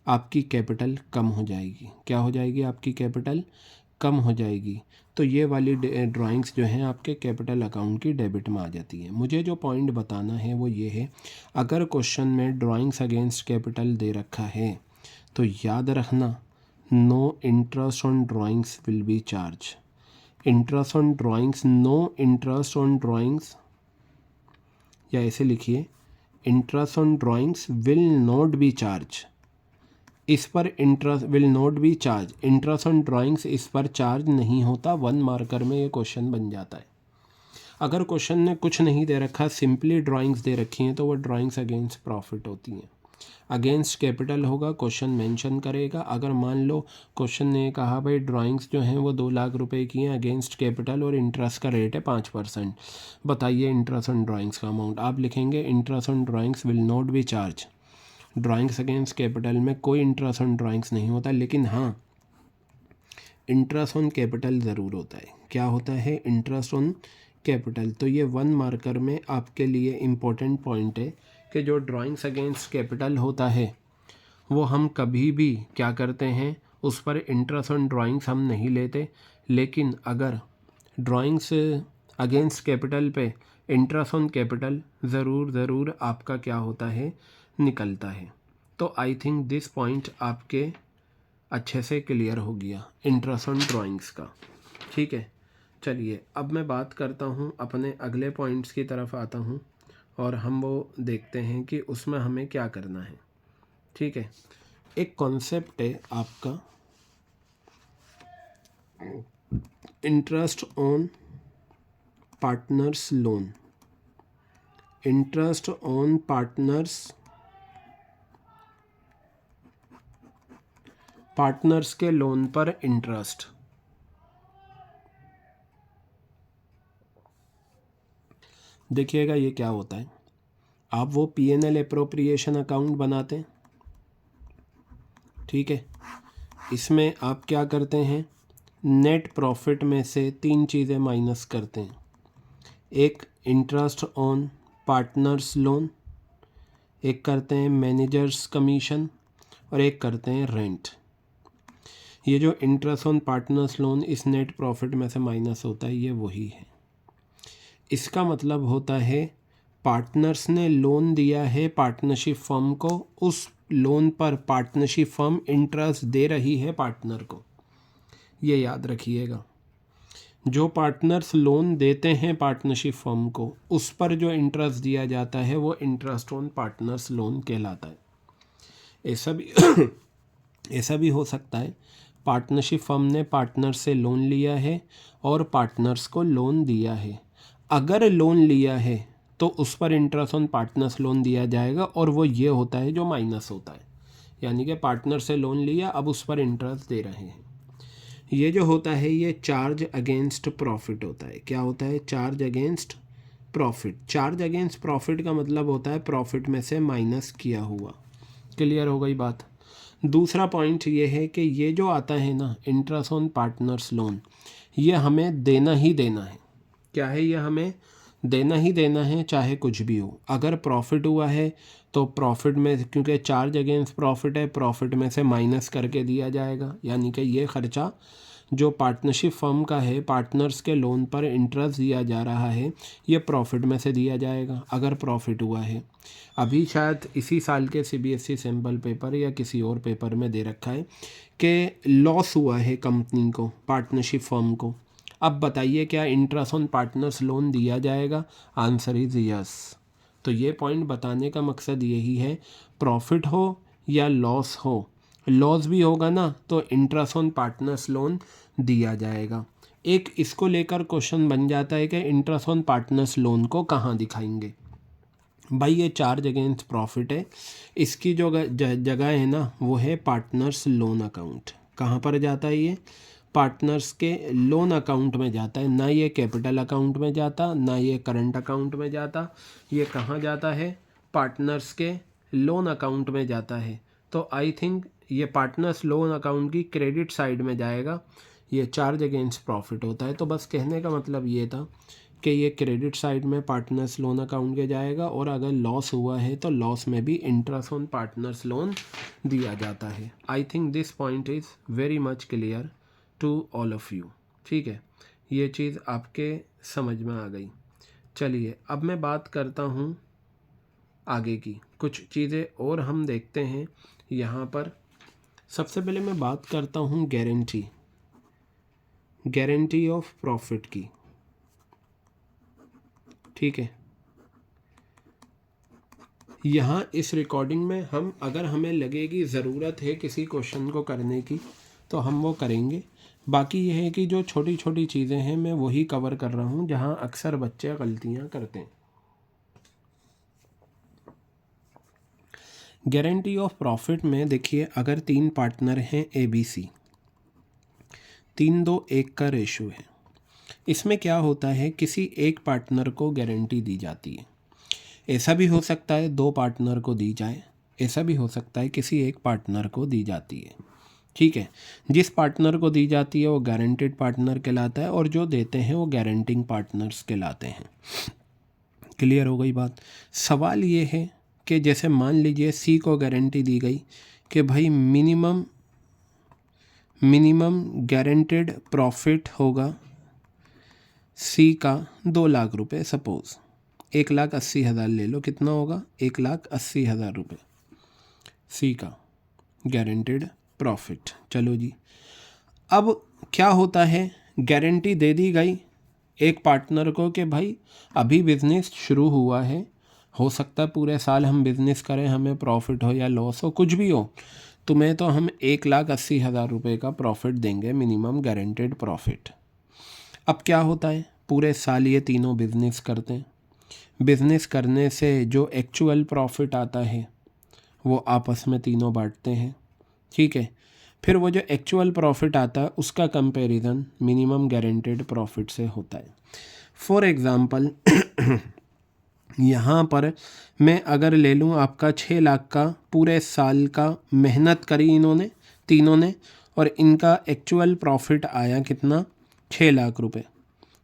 आपकी कैपिटल कम हो जाएगी। क्या हो जाएगी, आपकी कैपिटल कम हो जाएगी। तो ये वाली ड्राइंग्स जो हैं आपके कैपिटल अकाउंट की डेबिट में आ जाती है। मुझे जो पॉइंट बताना है वो ये है, अगर क्वेश्चन में ड्राइंग्स अगेंस्ट कैपिटल दे रखा है तो याद रखना, no interest on drawings will be charge. Interest on drawings, no interest on drawings, या ऐसे लिखिए, interest on drawings will not be charge. इस पर interest will not be charge, interest on drawings इस पर चार्ज नहीं होता। 1 मार्कर में ये क्वेश्चन बन जाता है। अगर क्वेश्चन ने कुछ नहीं दे रखा, सिंपली ड्राइंग्स दे रखी हैं, तो वो ड्राइंग्स अगेंस्ट प्रॉफिट होती हैं। अगेंस्ट कैपिटल होगा, क्वेश्चन मेंशन करेगा। अगर मान लो क्वेश्चन ने कहा भाई ड्राइंग्स जो हैं वो 2 लाख रुपए की हैं अगेंस्ट कैपिटल और इंटरेस्ट का रेट है 5%, बताइए इंटरेस्ट ऑन ड्राइंग्स का अमाउंट। आप लिखेंगे interest on drawings will not be charge. Drawings against capital में कोई इंटरेस्ट ऑन ड्राइंग्स नहीं होता, लेकिन हाँ इंटरेस्ट ऑन कैपिटल ज़रूर होता है। क्या होता है, इंटरेस्ट ऑन कैपिटल। तो ये 1 मार्कर में आपके लिए इम्पोर्टेंट पॉइंट है कि जो ड्राइंग्स अगेंस्ट कैपिटल होता है वो हम कभी भी क्या करते हैं, उस पर इंटरेस्ट ऑन ड्राइंग्स हम नहीं लेते। लेकिन अगर ड्राइंग्स अगेंस्ट कैपिटल पे इंटरेस्ट ऑन कैपिटल ज़रूर आपका क्या होता है, निकलता है। तो आई थिंक दिस पॉइंट आपके अच्छे से क्लियर हो गया इंटरेस्ट ऑन ड्राइंग्स का, ठीक है। चलिए अब मैं बात करता हूँ, अपने अगले पॉइंट्स की तरफ आता हूँ और हम वो देखते हैं कि उसमें हमें क्या करना है, ठीक है। एक कॉन्सेप्ट है आपका interest on partners loan. Interest on partners के लोन पर इंटरेस्ट। देखिएगा ये क्या होता है, आप वो P&L एप्रोप्रिएशन अकाउंट बनाते हैं, ठीक है। इसमें आप क्या करते हैं, नेट प्रॉफिट में से 3 चीज़ें माइनस करते हैं। एक इंटरेस्ट ऑन पार्टनर्स लोन, एक करते हैं मैनेजर्स कमीशन, और एक करते हैं रेंट। ये जो इंटरेस्ट ऑन पार्टनर्स लोन इस नेट प्रॉफिट में से माइनस होता है, ये वही है। इसका मतलब होता है पार्टनर्स ने लोन दिया है पार्टनरशिप फर्म को, उस लोन पर पार्टनरशिप फर्म इंटरेस्ट दे रही है पार्टनर को, ये याद रखिएगा। जो पार्टनर्स लोन देते हैं पार्टनरशिप फर्म को, उस पर जो इंटरेस्ट दिया जाता है वो इंटरेस्ट ऑन पार्टनर्स लोन कहलाता है। ऐसा भी हो सकता है पार्टनरशिप फर्म ने पार्टनर से लोन लिया है और पार्टनर्स को लोन दिया है। अगर लोन लिया है तो उस पर इंटरेस्ट ऑन पार्टनर्स लोन दिया जाएगा, और वो ये होता है जो माइनस होता है, यानी कि पार्टनर से लोन लिया, अब उस पर इंटरेस्ट दे रहे हैं। ये जो होता है ये चार्ज अगेंस्ट प्रॉफिट होता है। क्या होता है? Charge against profit. Charge against profit का मतलब होता है प्रॉफिट में से माइनस किया हुआ। क्लियर हो गई बात? दूसरा पॉइंट ये है कि ये जो आता है ना इंटरेस्ट ऑन पार्टनर्स लोन, ये हमें देना ही देना है। क्या है? ये हमें देना ही देना है, चाहे कुछ भी हो। अगर प्रॉफिट हुआ है तो प्रॉफिट में, क्योंकि चार्ज अगेंस्ट प्रॉफिट है, प्रॉफिट में से माइनस करके दिया जाएगा, यानी कि ये खर्चा जो पार्टनरशिप फर्म का है, पार्टनर्स के लोन पर इंटरेस्ट दिया जा रहा है, ये प्रॉफिट में से दिया जाएगा अगर प्रॉफिट हुआ है। अभी शायद इसी साल के CBSE सैम्पल पेपर या किसी और पेपर में दे रखा है कि लॉस हुआ है कंपनी को, पार्टनरशिप फर्म को। अब बताइए क्या इंटरेस्ट ऑन पार्टनर्स लोन दिया जाएगा? Answer is yes. तो ये पॉइंट बताने का मकसद यही है, प्रॉफिट हो या लॉस हो, लॉस भी होगा ना तो इंटरेस्ट ऑन पार्टनर्स लोन दिया जाएगा। एक इसको लेकर क्वेश्चन बन जाता है कि इंटरेस्ट ऑन पार्टनर्स लोन को कहाँ दिखाएंगे? भाई ये चार्ज अगेंस्ट प्रॉफिट है, इसकी जो जगह है ना वो है पार्टनर्स लोन अकाउंट। कहाँ पर जाता है ये? पार्टनर्स के लोन अकाउंट में जाता है, ना ये कैपिटल अकाउंट में जाता, ना ये करंट अकाउंट में जाता। ये कहाँ जाता है? पार्टनर्स के लोन अकाउंट में जाता है। तो आई थिंक ये पार्टनर्स लोन अकाउंट की क्रेडिट साइड में जाएगा। ये चार्ज अगेंस्ट प्रॉफिट होता है। तो बस कहने का मतलब ये था कि ये क्रेडिट साइड में पार्टनर्स लोन अकाउंट के जाएगा, और अगर लॉस हुआ है तो लॉस में भी इंटरेस्ट ऑन पार्टनर्स लोन दिया जाता है। I think this point is very much clear to all of you. ठीक है, ये चीज़ आपके समझ में आ गई। चलिए अब मैं बात करता हूँ आगे की कुछ चीज़ें और हम देखते हैं यहाँ पर। सबसे पहले मैं बात करता हूँ गारंटी ऑफ प्रॉफिट की। ठीक है, यहाँ इस रिकॉर्डिंग में हम, अगर हमें लगेगी ज़रूरत है किसी क्वेश्चन को करने की तो हम वो करेंगे। बाकी ये है कि जो छोटी छोटी चीज़ें हैं मैं वही कवर कर रहा हूँ जहाँ अक्सर बच्चे गलतियाँ करते हैं। गारंटी ऑफ प्रॉफिट में देखिए, अगर 3 पार्टनर हैं ABC, 3-2-1 का रेशो है। इसमें क्या होता है, किसी एक पार्टनर को गारंटी दी जाती है। ऐसा भी हो सकता है 2 पार्टनर को दी जाए, ऐसा भी हो सकता है किसी एक पार्टनर को दी जाती है। ठीक है, जिस पार्टनर को दी जाती है वो गारंटेड पार्टनर कहलाता है, और जो देते हैं वो गारंटिंग पार्टनर्स कहलाते हैं। क्लियर हो गई बात? सवाल ये है कि जैसे मान लीजिए C को गारंटी दी गई कि भाई मिनिमम गारंटेड प्रॉफिट होगा C का 2 लाख रुपए, सपोज़ 1,80,000 ले लो, कितना होगा? 1,80,000 रुपये C का गारंटेड प्रॉफिट। चलो जी, अब क्या होता है, गारंटी दे दी गई एक पार्टनर को कि भाई अभी बिज़नेस शुरू हुआ है, हो सकता है पूरे साल हम बिज़नेस करें, हमें प्रॉफिट हो या लॉस हो, कुछ भी हो, तुम्हें तो हम 1,80,000 रुपये का प्रॉफिट देंगे, मिनिमम गारंटेड प्रॉफिट। अब क्या होता है, पूरे साल ये तीनों बिज़नेस करते हैं। बिज़नेस करने से जो एक्चुअल प्रॉफिट आता है वो आपस में तीनों बांटते हैं। ठीक है, फिर वो जो एक्चुअल प्रॉफिट आता है उसका कंपैरिजन मिनिमम गारंटेड प्रॉफिट से होता है। फॉर एग्ज़ाम्पल यहाँ पर मैं अगर ले लूँ आपका 6 लाख का पूरे साल का मेहनत करी इन्होंने तीनों ने, और इनका एक्चुअल प्रॉफिट आया कितना? 6 लाख रुपए।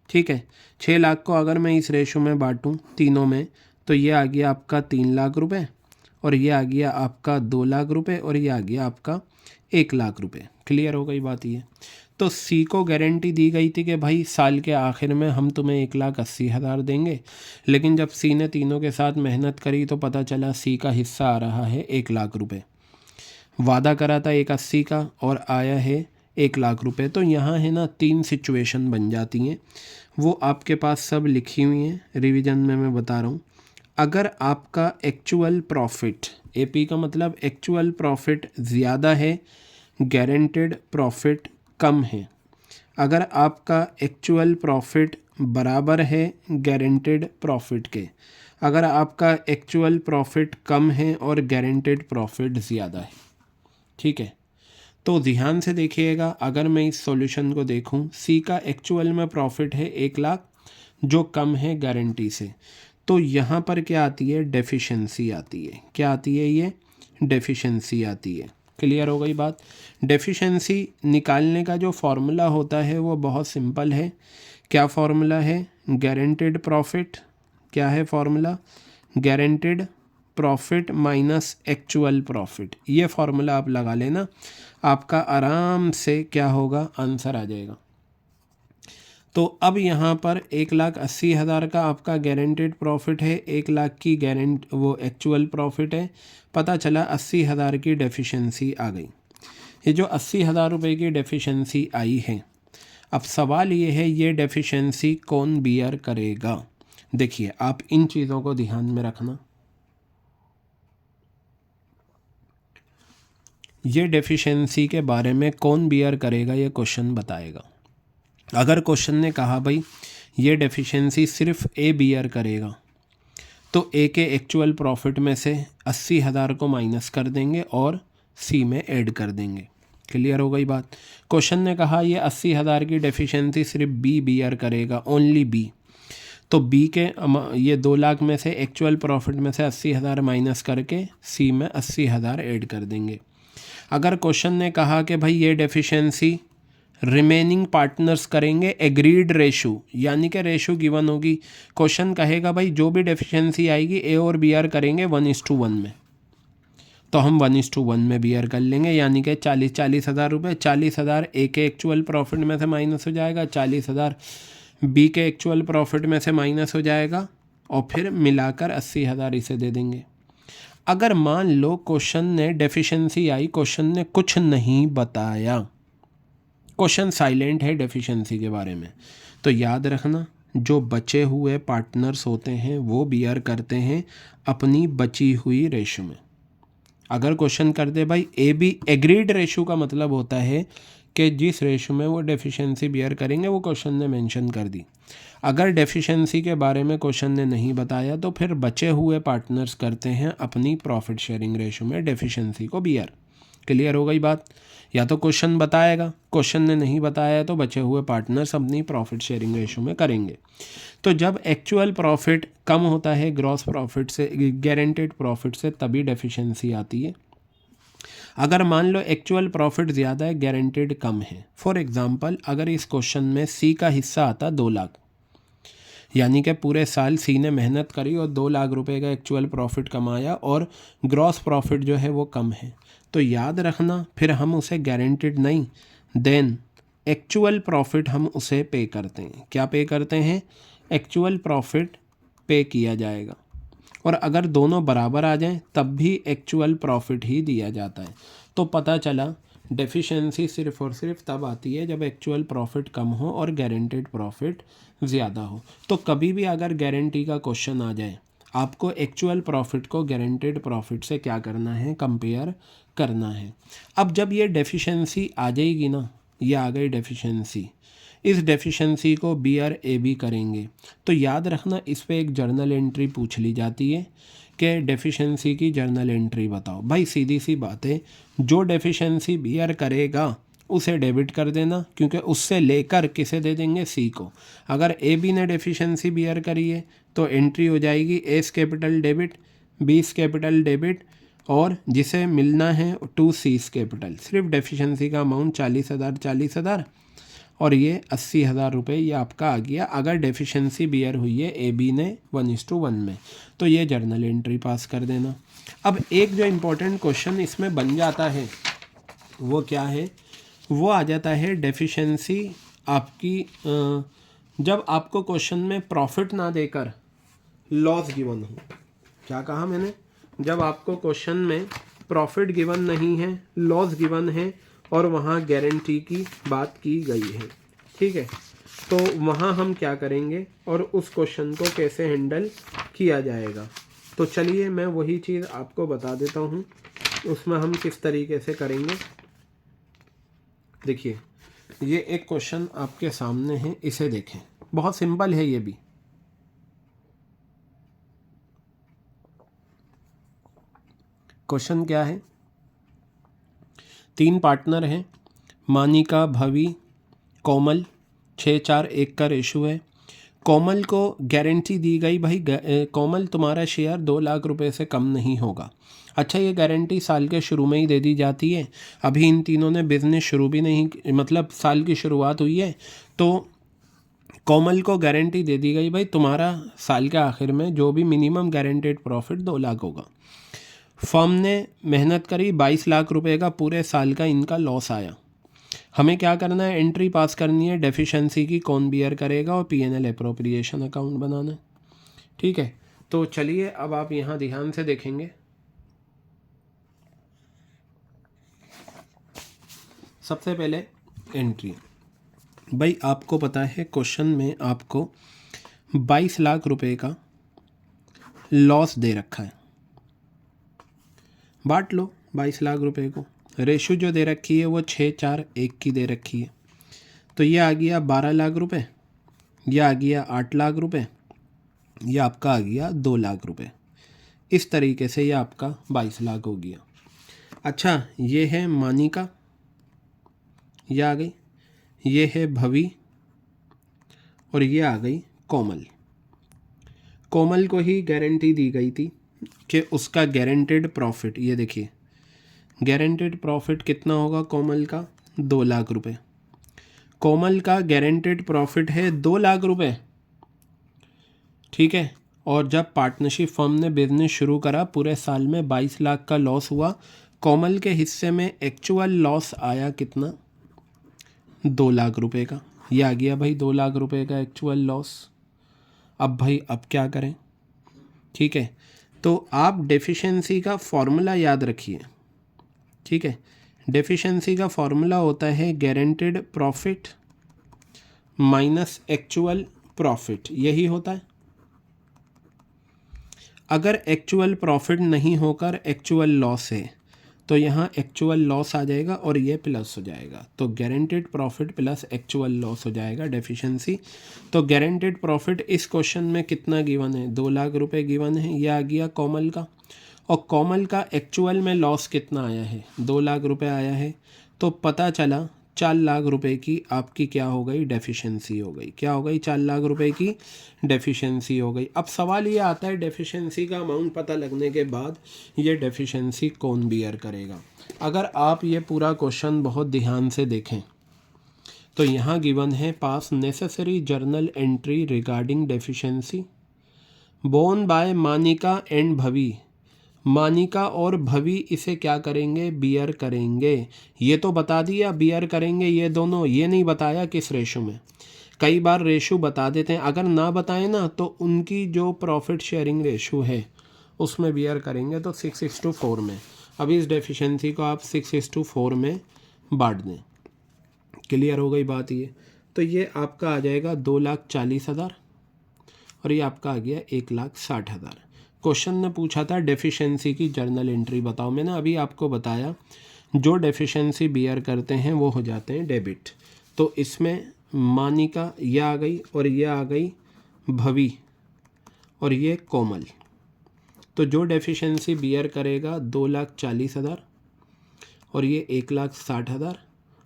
ठीक है, 6 लाख को अगर मैं इस रेशो में बांटूँ तीनों में, तो ये आ गया आपका 3 लाख रुपए, और ये आ गया आपका 2 लाख रुपए, और ये आ गया आपका 1 लाख रुपए। क्लियर हो गई बात? ये तो C को गारंटी दी गई थी कि भाई साल के आखिर में हम तुम्हें 1,80,000 देंगे, लेकिन जब C ने तीनों के साथ मेहनत करी तो पता चला C का हिस्सा आ रहा है 1 लाख रुपए। वादा करा था 180 का और आया है 1,00,000 रुपए। तो यहाँ है ना 3 सिचुएशन बन जाती हैं, वो आपके पास सब लिखी हुई हैं, रिवीजन में मैं बता रहा हूँ। अगर आपका एक्चुअल प्रॉफिट, एपी का मतलब एक्चुअल प्रॉफिट ज़्यादा है, गारंटेड प्रॉफिट कम है। अगर आपका एक्चुअल प्रॉफिट बराबर है गारंटेड प्रॉफिट के, अगर आपका एक्चुअल प्रॉफिट कम है और गारंटेड प्रॉफिट ज़्यादा है, ठीक है। तो ध्यान से देखिएगा, अगर मैं इस सॉल्यूशन को देखूं, सी का एक्चुअल में प्रॉफिट है 1,00,000 जो कम है गारंटी से, तो यहाँ पर क्या आती है, डेफिशिएंसी आती है। क्या आती है, ये डेफिशिएंसी आती है। क्लियर हो गई बात। डेफिशिएंसी निकालने का जो फॉर्मूला होता है वो बहुत सिंपल है। क्या फॉर्मूला है, गारंटेड प्रॉफिट, क्या है formula, guaranteed profit minus actual profit. ये फॉर्मूला आप लगा लेना, आपका आराम से क्या होगा, आंसर आ जाएगा। तो अब यहाँ पर 1,80,000 का आपका गारंटेड प्रॉफिट है, 1,00,000 की वो एक्चुअल प्रॉफिट है। पता चला 80,000 की डेफिशिएंसी आ गई। ये जो 80,000 रुपये की डेफिशिएंसी आई है, अब सवाल ये है ये डेफिशिएंसी कौन बियर करेगा। देखिए आप इन चीज़ों को ध्यान में रखना, ये डेफिशिएंसी के बारे में कौन बियर करेगा ये क्वेश्चन बताएगा। अगर क्वेश्चन ने कहा भाई ये डेफिशिएंसी सिर्फ ए बियर करेगा, तो ए के एक्चुअल प्रॉफिट में से 80,000 को माइनस कर देंगे और सी में ऐड कर देंगे। क्लियर हो गई बात। क्वेश्चन ने कहा ये 80,000 की डेफिशिएंसी सिर्फ बी बियर करेगा, ओनली बी, तो बी के ये 2,00,000 में से एक्चुअल प्रॉफिट में से 80,000 माइनस करके सी में 80,000 ऐड कर देंगे। अगर क्वेश्चन ने कहा कि भाई ये डेफिशिएंसी रिमेनिंग पार्टनर्स करेंगे एग्रीड रेशो, यानी कि रेशो गिवन होगी, क्वेश्चन कहेगा भाई जो भी डेफिशिएंसी आएगी ए और बी आर करेंगे 1:1 में, तो हम 1:1 में बियर कर लेंगे, यानी कि 40,000 रुपये, 40,000 ए के एक्चुअल प्रॉफिट में से माइनस हो जाएगा, 40,000 बी के एक्चुअल प्रॉफिट में से माइनस हो जाएगा, और फिर मिलाकर 80,000 इसे दे देंगे। अगर मान लो क्वेश्चन ने डेफिशिएंसी आई, क्वेश्चन ने कुछ नहीं बताया, क्वेश्चन साइलेंट है डेफिशिएंसी के बारे में, तो याद रखना जो बचे हुए पार्टनर्स होते हैं वो बियर करते हैं अपनी बची हुई रेशो में। अगर क्वेश्चन कर दे भाई ए बी एग्रीड रेशो, का मतलब होता है कि जिस रेशो में वो डेफिशिएंसी बियर करेंगे वो क्वेश्चन ने मेंशन कर दी। अगर डेफिशिएंसी के बारे में क्वेश्चन ने नहीं बताया तो फिर बचे हुए पार्टनर्स करते हैं अपनी प्रॉफिट शेयरिंग रेशो में डेफिशिएंसी को बियर। क्लियर हो गई बात। या तो क्वेश्चन बताएगा, क्वेश्चन ने नहीं बताया तो बचे हुए पार्टनर्स अपनी प्रॉफिट शेयरिंग रेशो में करेंगे। तो जब एक्चुअल प्रॉफिट कम होता है ग्रॉस प्रॉफिट से, गारंटेड प्रॉफिट से, तभी डेफिशिएंसी आती है। अगर मान लो एक्चुअल प्रॉफिट ज़्यादा है, गारंटेड कम है, फॉर एग्जांपल अगर इस क्वेश्चन में सी का हिस्सा आता 2,00,000, यानी कि पूरे साल सी ने मेहनत करी और 2,00,000 रुपए का एक्चुअल प्रॉफिट कमाया और ग्रॉस प्रॉफिट जो है वो कम है, तो याद रखना फिर हम उसे गारंटेड नहीं, देन एक्चुअल प्रॉफिट हम उसे पे करते हैं। क्या पे करते हैं, एक्चुअल प्रॉफिट पे किया जाएगा, और अगर दोनों बराबर आ जाएं तब भी एक्चुअल प्रॉफिट ही दिया जाता है। तो पता चला डेफिशिएंसी सिर्फ और सिर्फ तब आती है जब एक्चुअल प्रॉफिट कम हो और गारंटेड प्रॉफिट ज़्यादा हो। तो कभी भी अगर गारंटी का क्वेश्चन आ जाए, आपको एक्चुअल प्रॉफिट को गारंटेड प्रॉफिट से क्या करना है, कंपेयर करना है। अब जब ये डेफिशिएंसी आ जाएगी ना, ये आ गई डेफिशिएंसी, इस डेफिशिएंसी को बी आर ए बी करेंगे, तो याद रखना इस पे एक जर्नल एंट्री पूछ ली जाती है कि डेफिशिएंसी की जर्नल एंट्री बताओ। भाई सीधी सी बात है, जो डेफिशिएंसी बी आर करेगा उसे डेबिट कर देना, क्योंकि उससे लेकर किसे दे देंगे, सी को। अगर ए बी ने डेफिशिएंसी बी आर करी है तो एंट्री हो जाएगी एस कैपिटल डेबिट, बीस कैपिटल डेबिट, और जिसे मिलना है 2 सीस कैपिटल। सिर्फ डेफिशिएंसी का अमाउंट 40,000 और ये 80,000 रुपये ये आपका आ गया। अगर डेफिशिएंसी बियर हुई है ए बी ने 1:1 में, तो ये जर्नल एंट्री पास कर देना। अब एक जो इम्पोर्टेंट क्वेश्चन इसमें बन जाता है वो क्या है, वो आ जाता है डेफिशिएंसी आपकी जब आपको क्वेश्चन में प्रॉफिट ना देकर लॉस गिवन हो। क्या कहा मैंने, जब आपको क्वेश्चन में प्रॉफिट गिवन नहीं है, लॉस गिवन है और वहाँ गारंटी की बात की गई है। ठीक है, तो वहाँ हम क्या करेंगे और उस क्वेश्चन को कैसे हैंडल किया जाएगा, तो चलिए मैं वही चीज़ आपको बता देता हूँ उसमें हम किस तरीके से करेंगे। देखिए ये एक क्वेश्चन आपके सामने है, इसे देखें, बहुत सिंपल है ये भी। क्वेश्चन क्या है, 3 पार्टनर हैं, मानिका, भवी, कोमल, 6-4-1 का रेशो है। कोमल को गारंटी दी गई भाई कोमल तुम्हारा शेयर 2 लाख रुपए से कम नहीं होगा। अच्छा, ये गारंटी साल के शुरू में ही दे दी जाती है, अभी इन तीनों ने बिजनेस शुरू भी नहीं, मतलब साल की शुरुआत हुई है, तो कोमल को गारंटी दे दी गई भाई तुम्हारा साल के आखिर में जो भी मिनिमम गारंटेड प्रॉफिट 2 लाख होगा। फर्म ने मेहनत करी, 22 लाख रुपए का पूरे साल का इनका लॉस आया। हमें क्या करना है, एंट्री पास करनी है, डेफिशिएंसी की कौन बियर करेगा और पीएनएल एप्रोप्रिएशन अकाउंट बनाना है। ठीक है, तो चलिए अब आप यहाँ ध्यान से देखेंगे। सबसे पहले एंट्री, भाई आपको पता है क्वेश्चन में आपको 22 लाख रुपए का लॉस दे रखा है, बांट लो 22 लाख रुपए को। रेशो जो दे रखी है वो 6-4-1 की दे रखी है, तो ये आ गया 12 लाख रुपए, ये आ गया 8 लाख रुपए, ये आपका आ गया 2 लाख रुपए। इस तरीके से ये आपका 22 लाख हो गया। अच्छा, ये है मानिका, ये आ गई, ये है भवी और ये आ गई कोमल। कोमल को ही गारंटी दी गई थी कि उसका गारंटेड प्रॉफिट, ये देखिए गारंटेड प्रॉफिट कितना होगा कोमल का, 2 लाख रुपए। कोमल का गारंटेड प्रॉफिट है 2 लाख रुपए। ठीक है, और जब पार्टनरशिप फर्म ने बिजनेस शुरू करा पूरे साल में 22 लाख का लॉस हुआ। कोमल के हिस्से में एक्चुअल लॉस आया कितना, 2 लाख रुपए का। ये आ गया भाई 2 लाख रुपए का एक्चुअल लॉस। अब भाई अब क्या करें, ठीक है, तो आप डेफिशिएंसी का फॉर्मूला याद रखिए। ठीक है, डेफिशिएंसी का फॉर्मूला होता है guaranteed profit minus actual profit, यही होता है। अगर एक्चुअल प्रॉफिट नहीं होकर एक्चुअल लॉस है तो यहाँ एक्चुअल लॉस आ जाएगा और ये प्लस हो जाएगा, तो guaranteed profit plus actual loss हो जाएगा डेफिशिएंसी। तो गारंटेड प्रॉफिट इस क्वेश्चन में कितना गिवन है, 2 लाख रुपए गिवन है, ये आ गया कोमल का। और कोमल का एक्चुअल में लॉस कितना आया है, 2 लाख रुपए आया है, तो पता चला 4 लाख रुपए की आपकी क्या हो गई, डेफिशिएंसी हो गई। क्या हो गई, 4 लाख रुपए की डेफिशिएंसी हो गई। अब सवाल ये आता है डेफिशिएंसी का अमाउंट पता लगने के बाद ये डेफिशिएंसी कौन बियर करेगा। अगर आप ये पूरा क्वेश्चन बहुत ध्यान से देखें तो यहाँ गिवन है, pass necessary journal entry regarding deficiency borne by Manika and Bhavi. Manika और भवी इसे क्या करेंगे, बियर करेंगे। ये तो बता दिया बियर करेंगे ये दोनों, ये नहीं बताया किस रेशो में। कई बार रेशो बता देते हैं, अगर ना बताएं ना तो उनकी जो प्रॉफिट शेयरिंग रेशो है उसमें बियर करेंगे, तो 6:4 में। अभी इस डेफिशिएंसी को आप 6:4 में बांट दें। क्लियर हो गई बात ये। तो ये आपका आ जाएगा 2,40,000 और ये आपका आ गया 1,60,000। क्वेश्चन ने पूछा था डेफिशिएंसी की जर्नल एंट्री बताओ, मैंने अभी आपको बताया जो डेफिशिएंसी बियर करते हैं वो हो जाते हैं डेबिट। तो इसमें मानिका ये आ गई और ये आ गई भवी और ये कोमल। तो जो डेफिशिएंसी बियर करेगा 2,40,000 और ये 1,60,000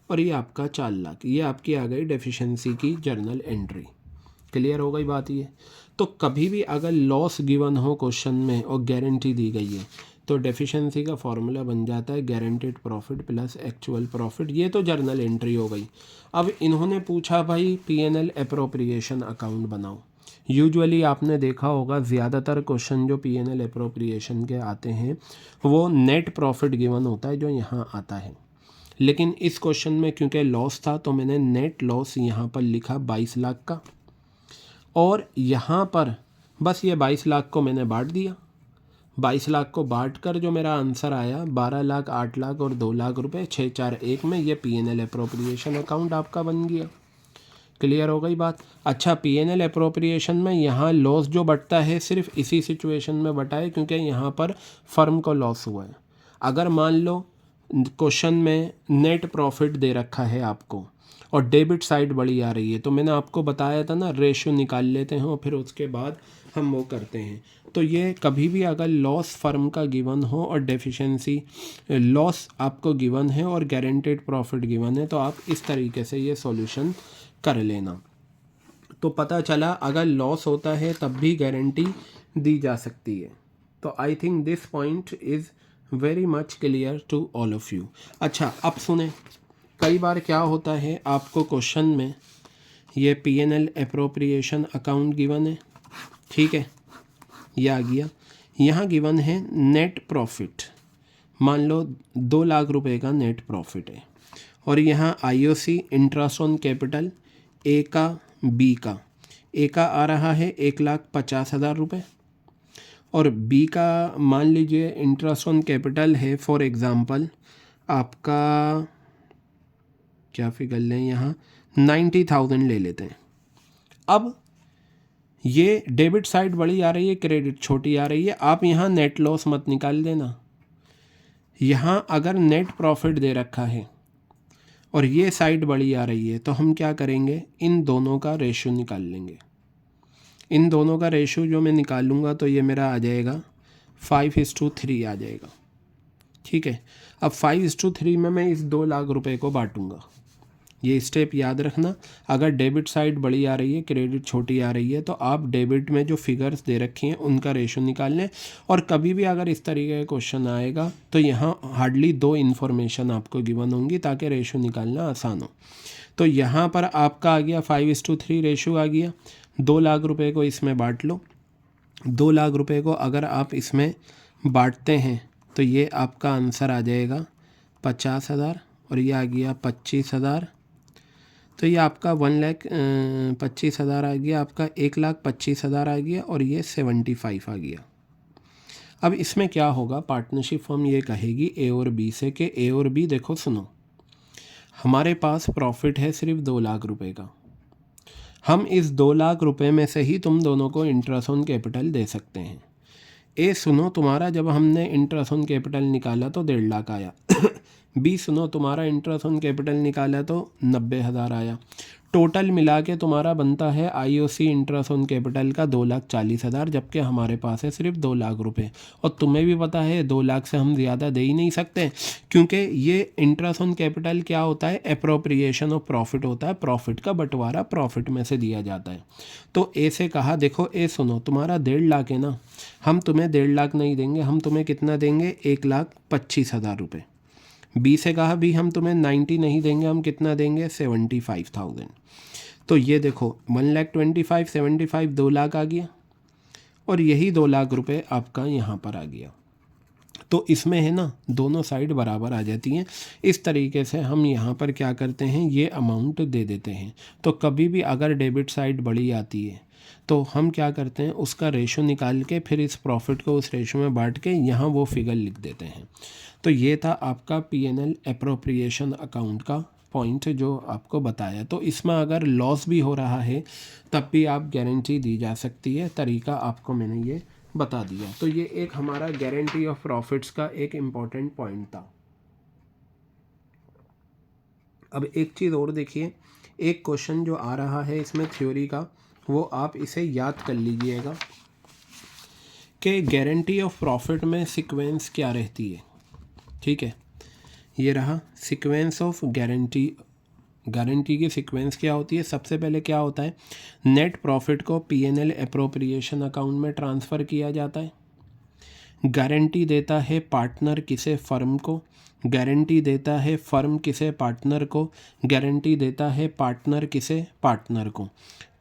और ये आपका 4 लाख, ये आपकी आ गई डेफिशिएंसी की जर्नल एंट्री। क्लियर हो गई बात ये। तो कभी भी अगर लॉस गिवन हो क्वेश्चन में और गारंटी दी गई है तो डेफिशिएंसी का फॉर्मूला बन जाता है guaranteed profit plus actual profit. ये तो जर्नल एंट्री हो गई। अब इन्होंने पूछा भाई पीएनएल एप्रोप्रिएशन अकाउंट बनाओ। यूजुअली आपने देखा होगा ज़्यादातर क्वेश्चन जो पीएनएल एप्रोप्रिएशन के आते हैं वो नेट प्रॉफिट गिवन होता है जो यहाँ आता है, लेकिन इस क्वेश्चन में क्योंकि लॉस था तो मैंने नेट लॉस यहाँ पर लिखा 22 लाख का और यहाँ पर बस ये 22 लाख को मैंने बांट दिया। 22 लाख को बांट कर जो मेरा आंसर आया 12 लाख, 8 लाख और 2 लाख रुपए 641 में, ये P&L अप्रोप्रिएशन अकाउंट आपका बन गया। क्लियर हो गई बात। अच्छा, P&L अप्रोप्रिएशन में यहाँ लॉस जो बटता है सिर्फ इसी सिचुएशन में बटा है क्योंकि यहाँ पर फर्म को लॉस हुआ है। अगर मान लो क्वेश्चन में नेट प्रॉफिट दे रखा है आपको और डेबिट साइड बड़ी आ रही है, तो मैंने आपको बताया था ना रेशियो निकाल लेते हैं और फिर उसके बाद हम वो करते हैं। तो ये कभी भी अगर लॉस फर्म का गिवन हो और डेफिशिएंसी लॉस आपको गिवन है और गारंटेड प्रॉफिट गिवन है, तो आप इस तरीके से ये सॉल्यूशन कर लेना। तो पता चला अगर लॉस होता है तब भी गारंटी दी जा सकती है। तो I think this point is very much clear to all of you. अच्छा, अब सुने, कई बार क्या होता है आपको क्वेश्चन में ये P&L अप्रोप्रिएशन अकाउंट गिवन है, ठीक है, ये आ गया। यहाँ गिवन है नेट प्रॉफिट, मान लो 2 लाख रुपए का नेट प्रॉफिट है और यहाँ IOC interest on capital A का बी का, ए का आ रहा है 1,50,000 रुपये और बी का मान लीजिए इंटरेस्ट ऑन कैपिटल है फॉर एग्ज़ाम्पल आपका क्या फिगर लें, यहाँ 90,000 ले लेते हैं। अब ये डेबिट साइड बड़ी आ रही है, क्रेडिट छोटी आ रही है। आप यहाँ नेट लॉस मत निकाल देना। यहाँ अगर नेट प्रॉफिट दे रखा है और ये साइड बड़ी आ रही है तो हम क्या करेंगे, इन दोनों का रेशियो निकाल लेंगे। इन दोनों का रेशियो जो मैं निकालूंगा तो ये मेरा आ जाएगा 5:3 आ जाएगा, ठीक है। अब 5:3 में मैं इस 2 लाख रुपए को बांटूंगा। ये स्टेप याद रखना, अगर डेबिट साइड बड़ी आ रही है क्रेडिट छोटी आ रही है तो आप डेबिट में जो फिगर्स दे रखी हैं उनका रेशियो निकाल लें। और कभी भी अगर इस तरीके का क्वेश्चन आएगा तो यहाँ हार्डली 2 इन्फॉर्मेशन आपको गिवन होंगी ताकि रेशियो निकालना आसान हो। तो यहाँ पर आपका आ गया 5:3 रेशियो आ गया। 2 लाख रुपए को इसमें बांट लो। 2 लाख रुपए को अगर आप इसमें बांटते हैं तो ये आपका आंसर आ जाएगा 50,000 और ये आ गया 25,000। तो ये आपका 1,25,000 आ गया, आपका 1,25,000 आ गया और ये 75 आ गया। अब इसमें क्या होगा, पार्टनरशिप फर्म ये कहेगी ए और बी से कि ए और बी देखो सुनो, हमारे पास प्रॉफिट है सिर्फ 2 लाख रुपए का, हम इस 2 लाख रुपए में से ही तुम दोनों को इंटरेस्ट ऑन कैपिटल दे सकते हैं। ए सुनो, तुम्हारा जब हमने इंटरेस्ट ऑन कैपिटल निकाला तो 1.5 लाख आया। बी सुनो, तुम्हारा इंटरेस्ट ऑन कैपिटल निकाला तो 90,000 आया। टोटल मिला के तुम्हारा बनता है IOC इंटरेस्ट ऑन कैपिटल का 2,40,000, जबकि हमारे पास है सिर्फ 2 लाख रुपए। और तुम्हें भी पता है 2 लाख से हम ज़्यादा दे ही नहीं सकते क्योंकि ये इंटरेस्ट ऑन कैपिटल क्या होता है, अप्रोप्रिएशन ऑफ प्रॉफिट होता है, प्रॉफिट का बंटवारा प्रॉफिट में से दिया जाता है। तो ए से कहा देखो ए सुनो, तुम्हारा 1.5 लाख है ना, हम तुम्हें 1.5 लाख नहीं देंगे, हम तुम्हें कितना देंगे, 1,25,000 रुपये। बी से कहा भी हम तुम्हें 90 नहीं देंगे, हम कितना देंगे, 75,000। तो ये देखो 1,25,000 75 2 लाख आ गया और यही 2 लाख रुपए आपका यहाँ पर आ गया। तो इसमें है ना दोनों साइड बराबर आ जाती हैं। इस तरीके से हम यहाँ पर क्या करते हैं, ये अमाउंट दे देते हैं। तो कभी भी अगर डेबिट साइड बड़ी आती है तो हम क्या करते हैं, उसका रेशो निकाल के फिर इस प्रॉफिट को उस रेशो में बांट के यहाँ वो फिगर लिख देते हैं। तो ये था आपका P&L अप्रोप्रिएशन अकाउंट का पॉइंट जो आपको बताया। तो इसमें अगर लॉस भी हो रहा है तब भी आप गारंटी दी जा सकती है, तरीका आपको मैंने ये बता दिया। तो ये एक हमारा गारंटी ऑफ प्रॉफिट्स का एक इम्पॉर्टेंट पॉइंट था। अब एक चीज़ और देखिए, एक क्वेश्चन जो आ रहा है इसमें थ्योरी का, वो आप इसे याद कर लीजिएगा कि गारंटी ऑफ प्रॉफिट में सीक्वेंस क्या रहती है। ठीक है, ये रहा सीक्वेंस ऑफ गारंटी। गारंटी की सीक्वेंस क्या होती है, सबसे पहले क्या होता है, नेट प्रॉफिट को P&L अप्रोप्रिएशन अकाउंट में ट्रांसफ़र किया जाता है। गारंटी देता है पार्टनर किसे, फर्म को। गारंटी देता है फर्म किसे, पार्टनर को। गारंटी देता है पार्टनर किसे, पार्टनर को।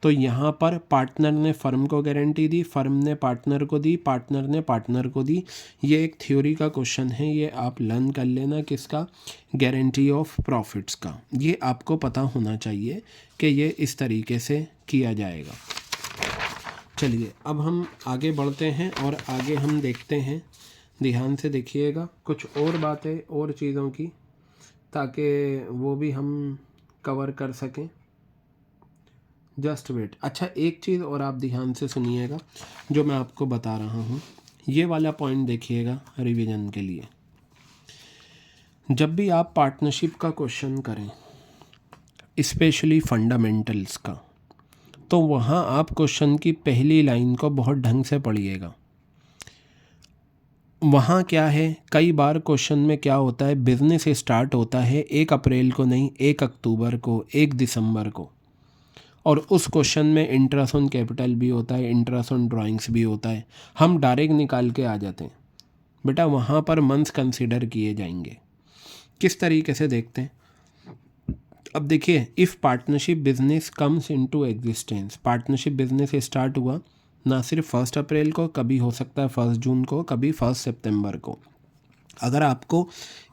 तो यहाँ पर पार्टनर ने फर्म को गारंटी दी, फर्म ने पार्टनर को दी, पार्टनर ने पार्टनर को दी। ये एक थ्योरी का क्वेश्चन है, ये आप लर्न कर लेना, किसका, गारंटी ऑफ प्रॉफिट्स का। ये आपको पता होना चाहिए कि ये इस तरीके से किया जाएगा। चलिए अब हम आगे बढ़ते हैं और आगे हम देखते हैं, ध्यान से देखिएगा कुछ और बातें और चीज़ों की, ताकि वो भी हम कवर कर सकें। Just wait. अच्छा, एक चीज़ और आप ध्यान से सुनिएगा जो मैं आपको बता रहा हूँ, ये वाला पॉइंट देखिएगा रिवीजन के लिए। जब भी आप पार्टनरशिप का क्वेश्चन करें, स्पेशली फंडामेंटल्स का, तो वहाँ आप क्वेश्चन की पहली लाइन को बहुत ढंग से पढ़िएगा। वहाँ क्या है, कई बार क्वेश्चन में क्या होता है, बिजनेस स्टार्ट होता है 1 अप्रैल को नहीं, 1 अक्टूबर को, 1 दिसंबर को, और उस क्वेश्चन में इंटरेस्ट ऑन कैपिटल भी होता है, इंटरेस्ट ऑन ड्राइंग्स भी होता है। हम डायरेक्ट निकाल के आ जाते हैं। बेटा वहाँ पर मंथ्स कंसिडर किए जाएंगे। किस तरीके से देखते हैं, अब देखिए, if partnership business comes into existence, partnership business start हुआ ना सिर्फ 1 अप्रैल को, कभी हो सकता है 1 जून को, कभी 1 सितंबर को। अगर आपको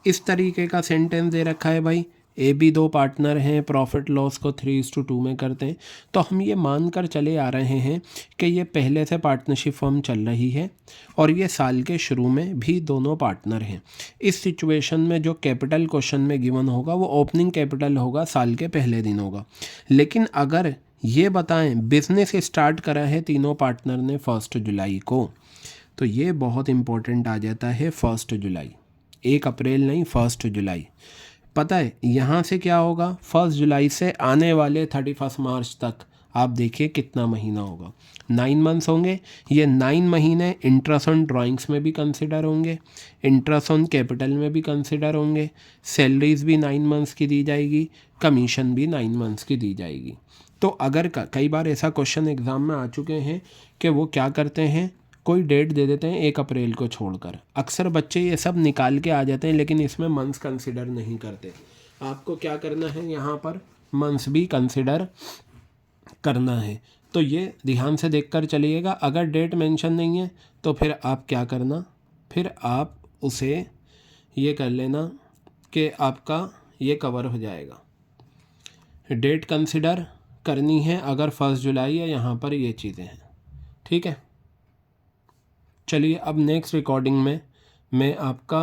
इस तरीके का सेंटेंस दे रखा है, भाई ए बी 2 पार्टनर हैं, प्रॉफिट लॉस को 3:2 में करते हैं, तो हम ये मान कर चले आ रहे हैं कि ये पहले से पार्टनरशिप फर्म चल रही है और ये साल के शुरू में भी दोनों पार्टनर हैं। इस सिचुएशन में जो कैपिटल क्वेश्चन में गिवन होगा वो ओपनिंग कैपिटल होगा, साल के पहले दिन होगा। लेकिन अगर ये बताएं बिजनेस स्टार्ट करा है तीनों पार्टनर ने 1 जुलाई को, तो ये बहुत इम्पोर्टेंट आ जाता है 1 जुलाई, 1 अप्रैल नहीं, 1 जुलाई। पता है यहाँ से क्या होगा, 1 जुलाई से आने वाले 31 मार्च तक आप देखिए कितना महीना होगा, 9 मंथ्स होंगे। ये 9 महीने इंटरेस्ट ऑन ड्राइंग्स में भी कंसिडर होंगे, इंटरेस्ट ऑन कैपिटल में भी कंसिडर होंगे, सैलरीज भी 9 मंथ्स की दी जाएगी, कमीशन भी 9 मंथ्स की दी जाएगी। तो अगर कई बार ऐसा क्वेश्चन एग्ज़ाम में आ चुके हैं कि वो क्या करते हैं, कोई डेट दे देते हैं 1 अप्रैल को छोड़कर। अक्सर बच्चे ये सब निकाल के आ जाते हैं, लेकिन इसमें मंथ्स कंसिडर नहीं करते। आपको क्या करना है, यहाँ पर मंथ्स भी कंसिडर करना है। तो ये ध्यान से देखकर चलिएगा। अगर डेट मेंशन नहीं है तो फिर आप क्या करना, फिर आप उसे ये कर लेना कि आपका ये कवर हो जाएगा। डेट कंसिडर करनी है अगर 1 जुलाई है, यहाँ पर ये चीज़ें हैं, ठीक है। चलिए अब नेक्स्ट रिकॉर्डिंग में मैं आपका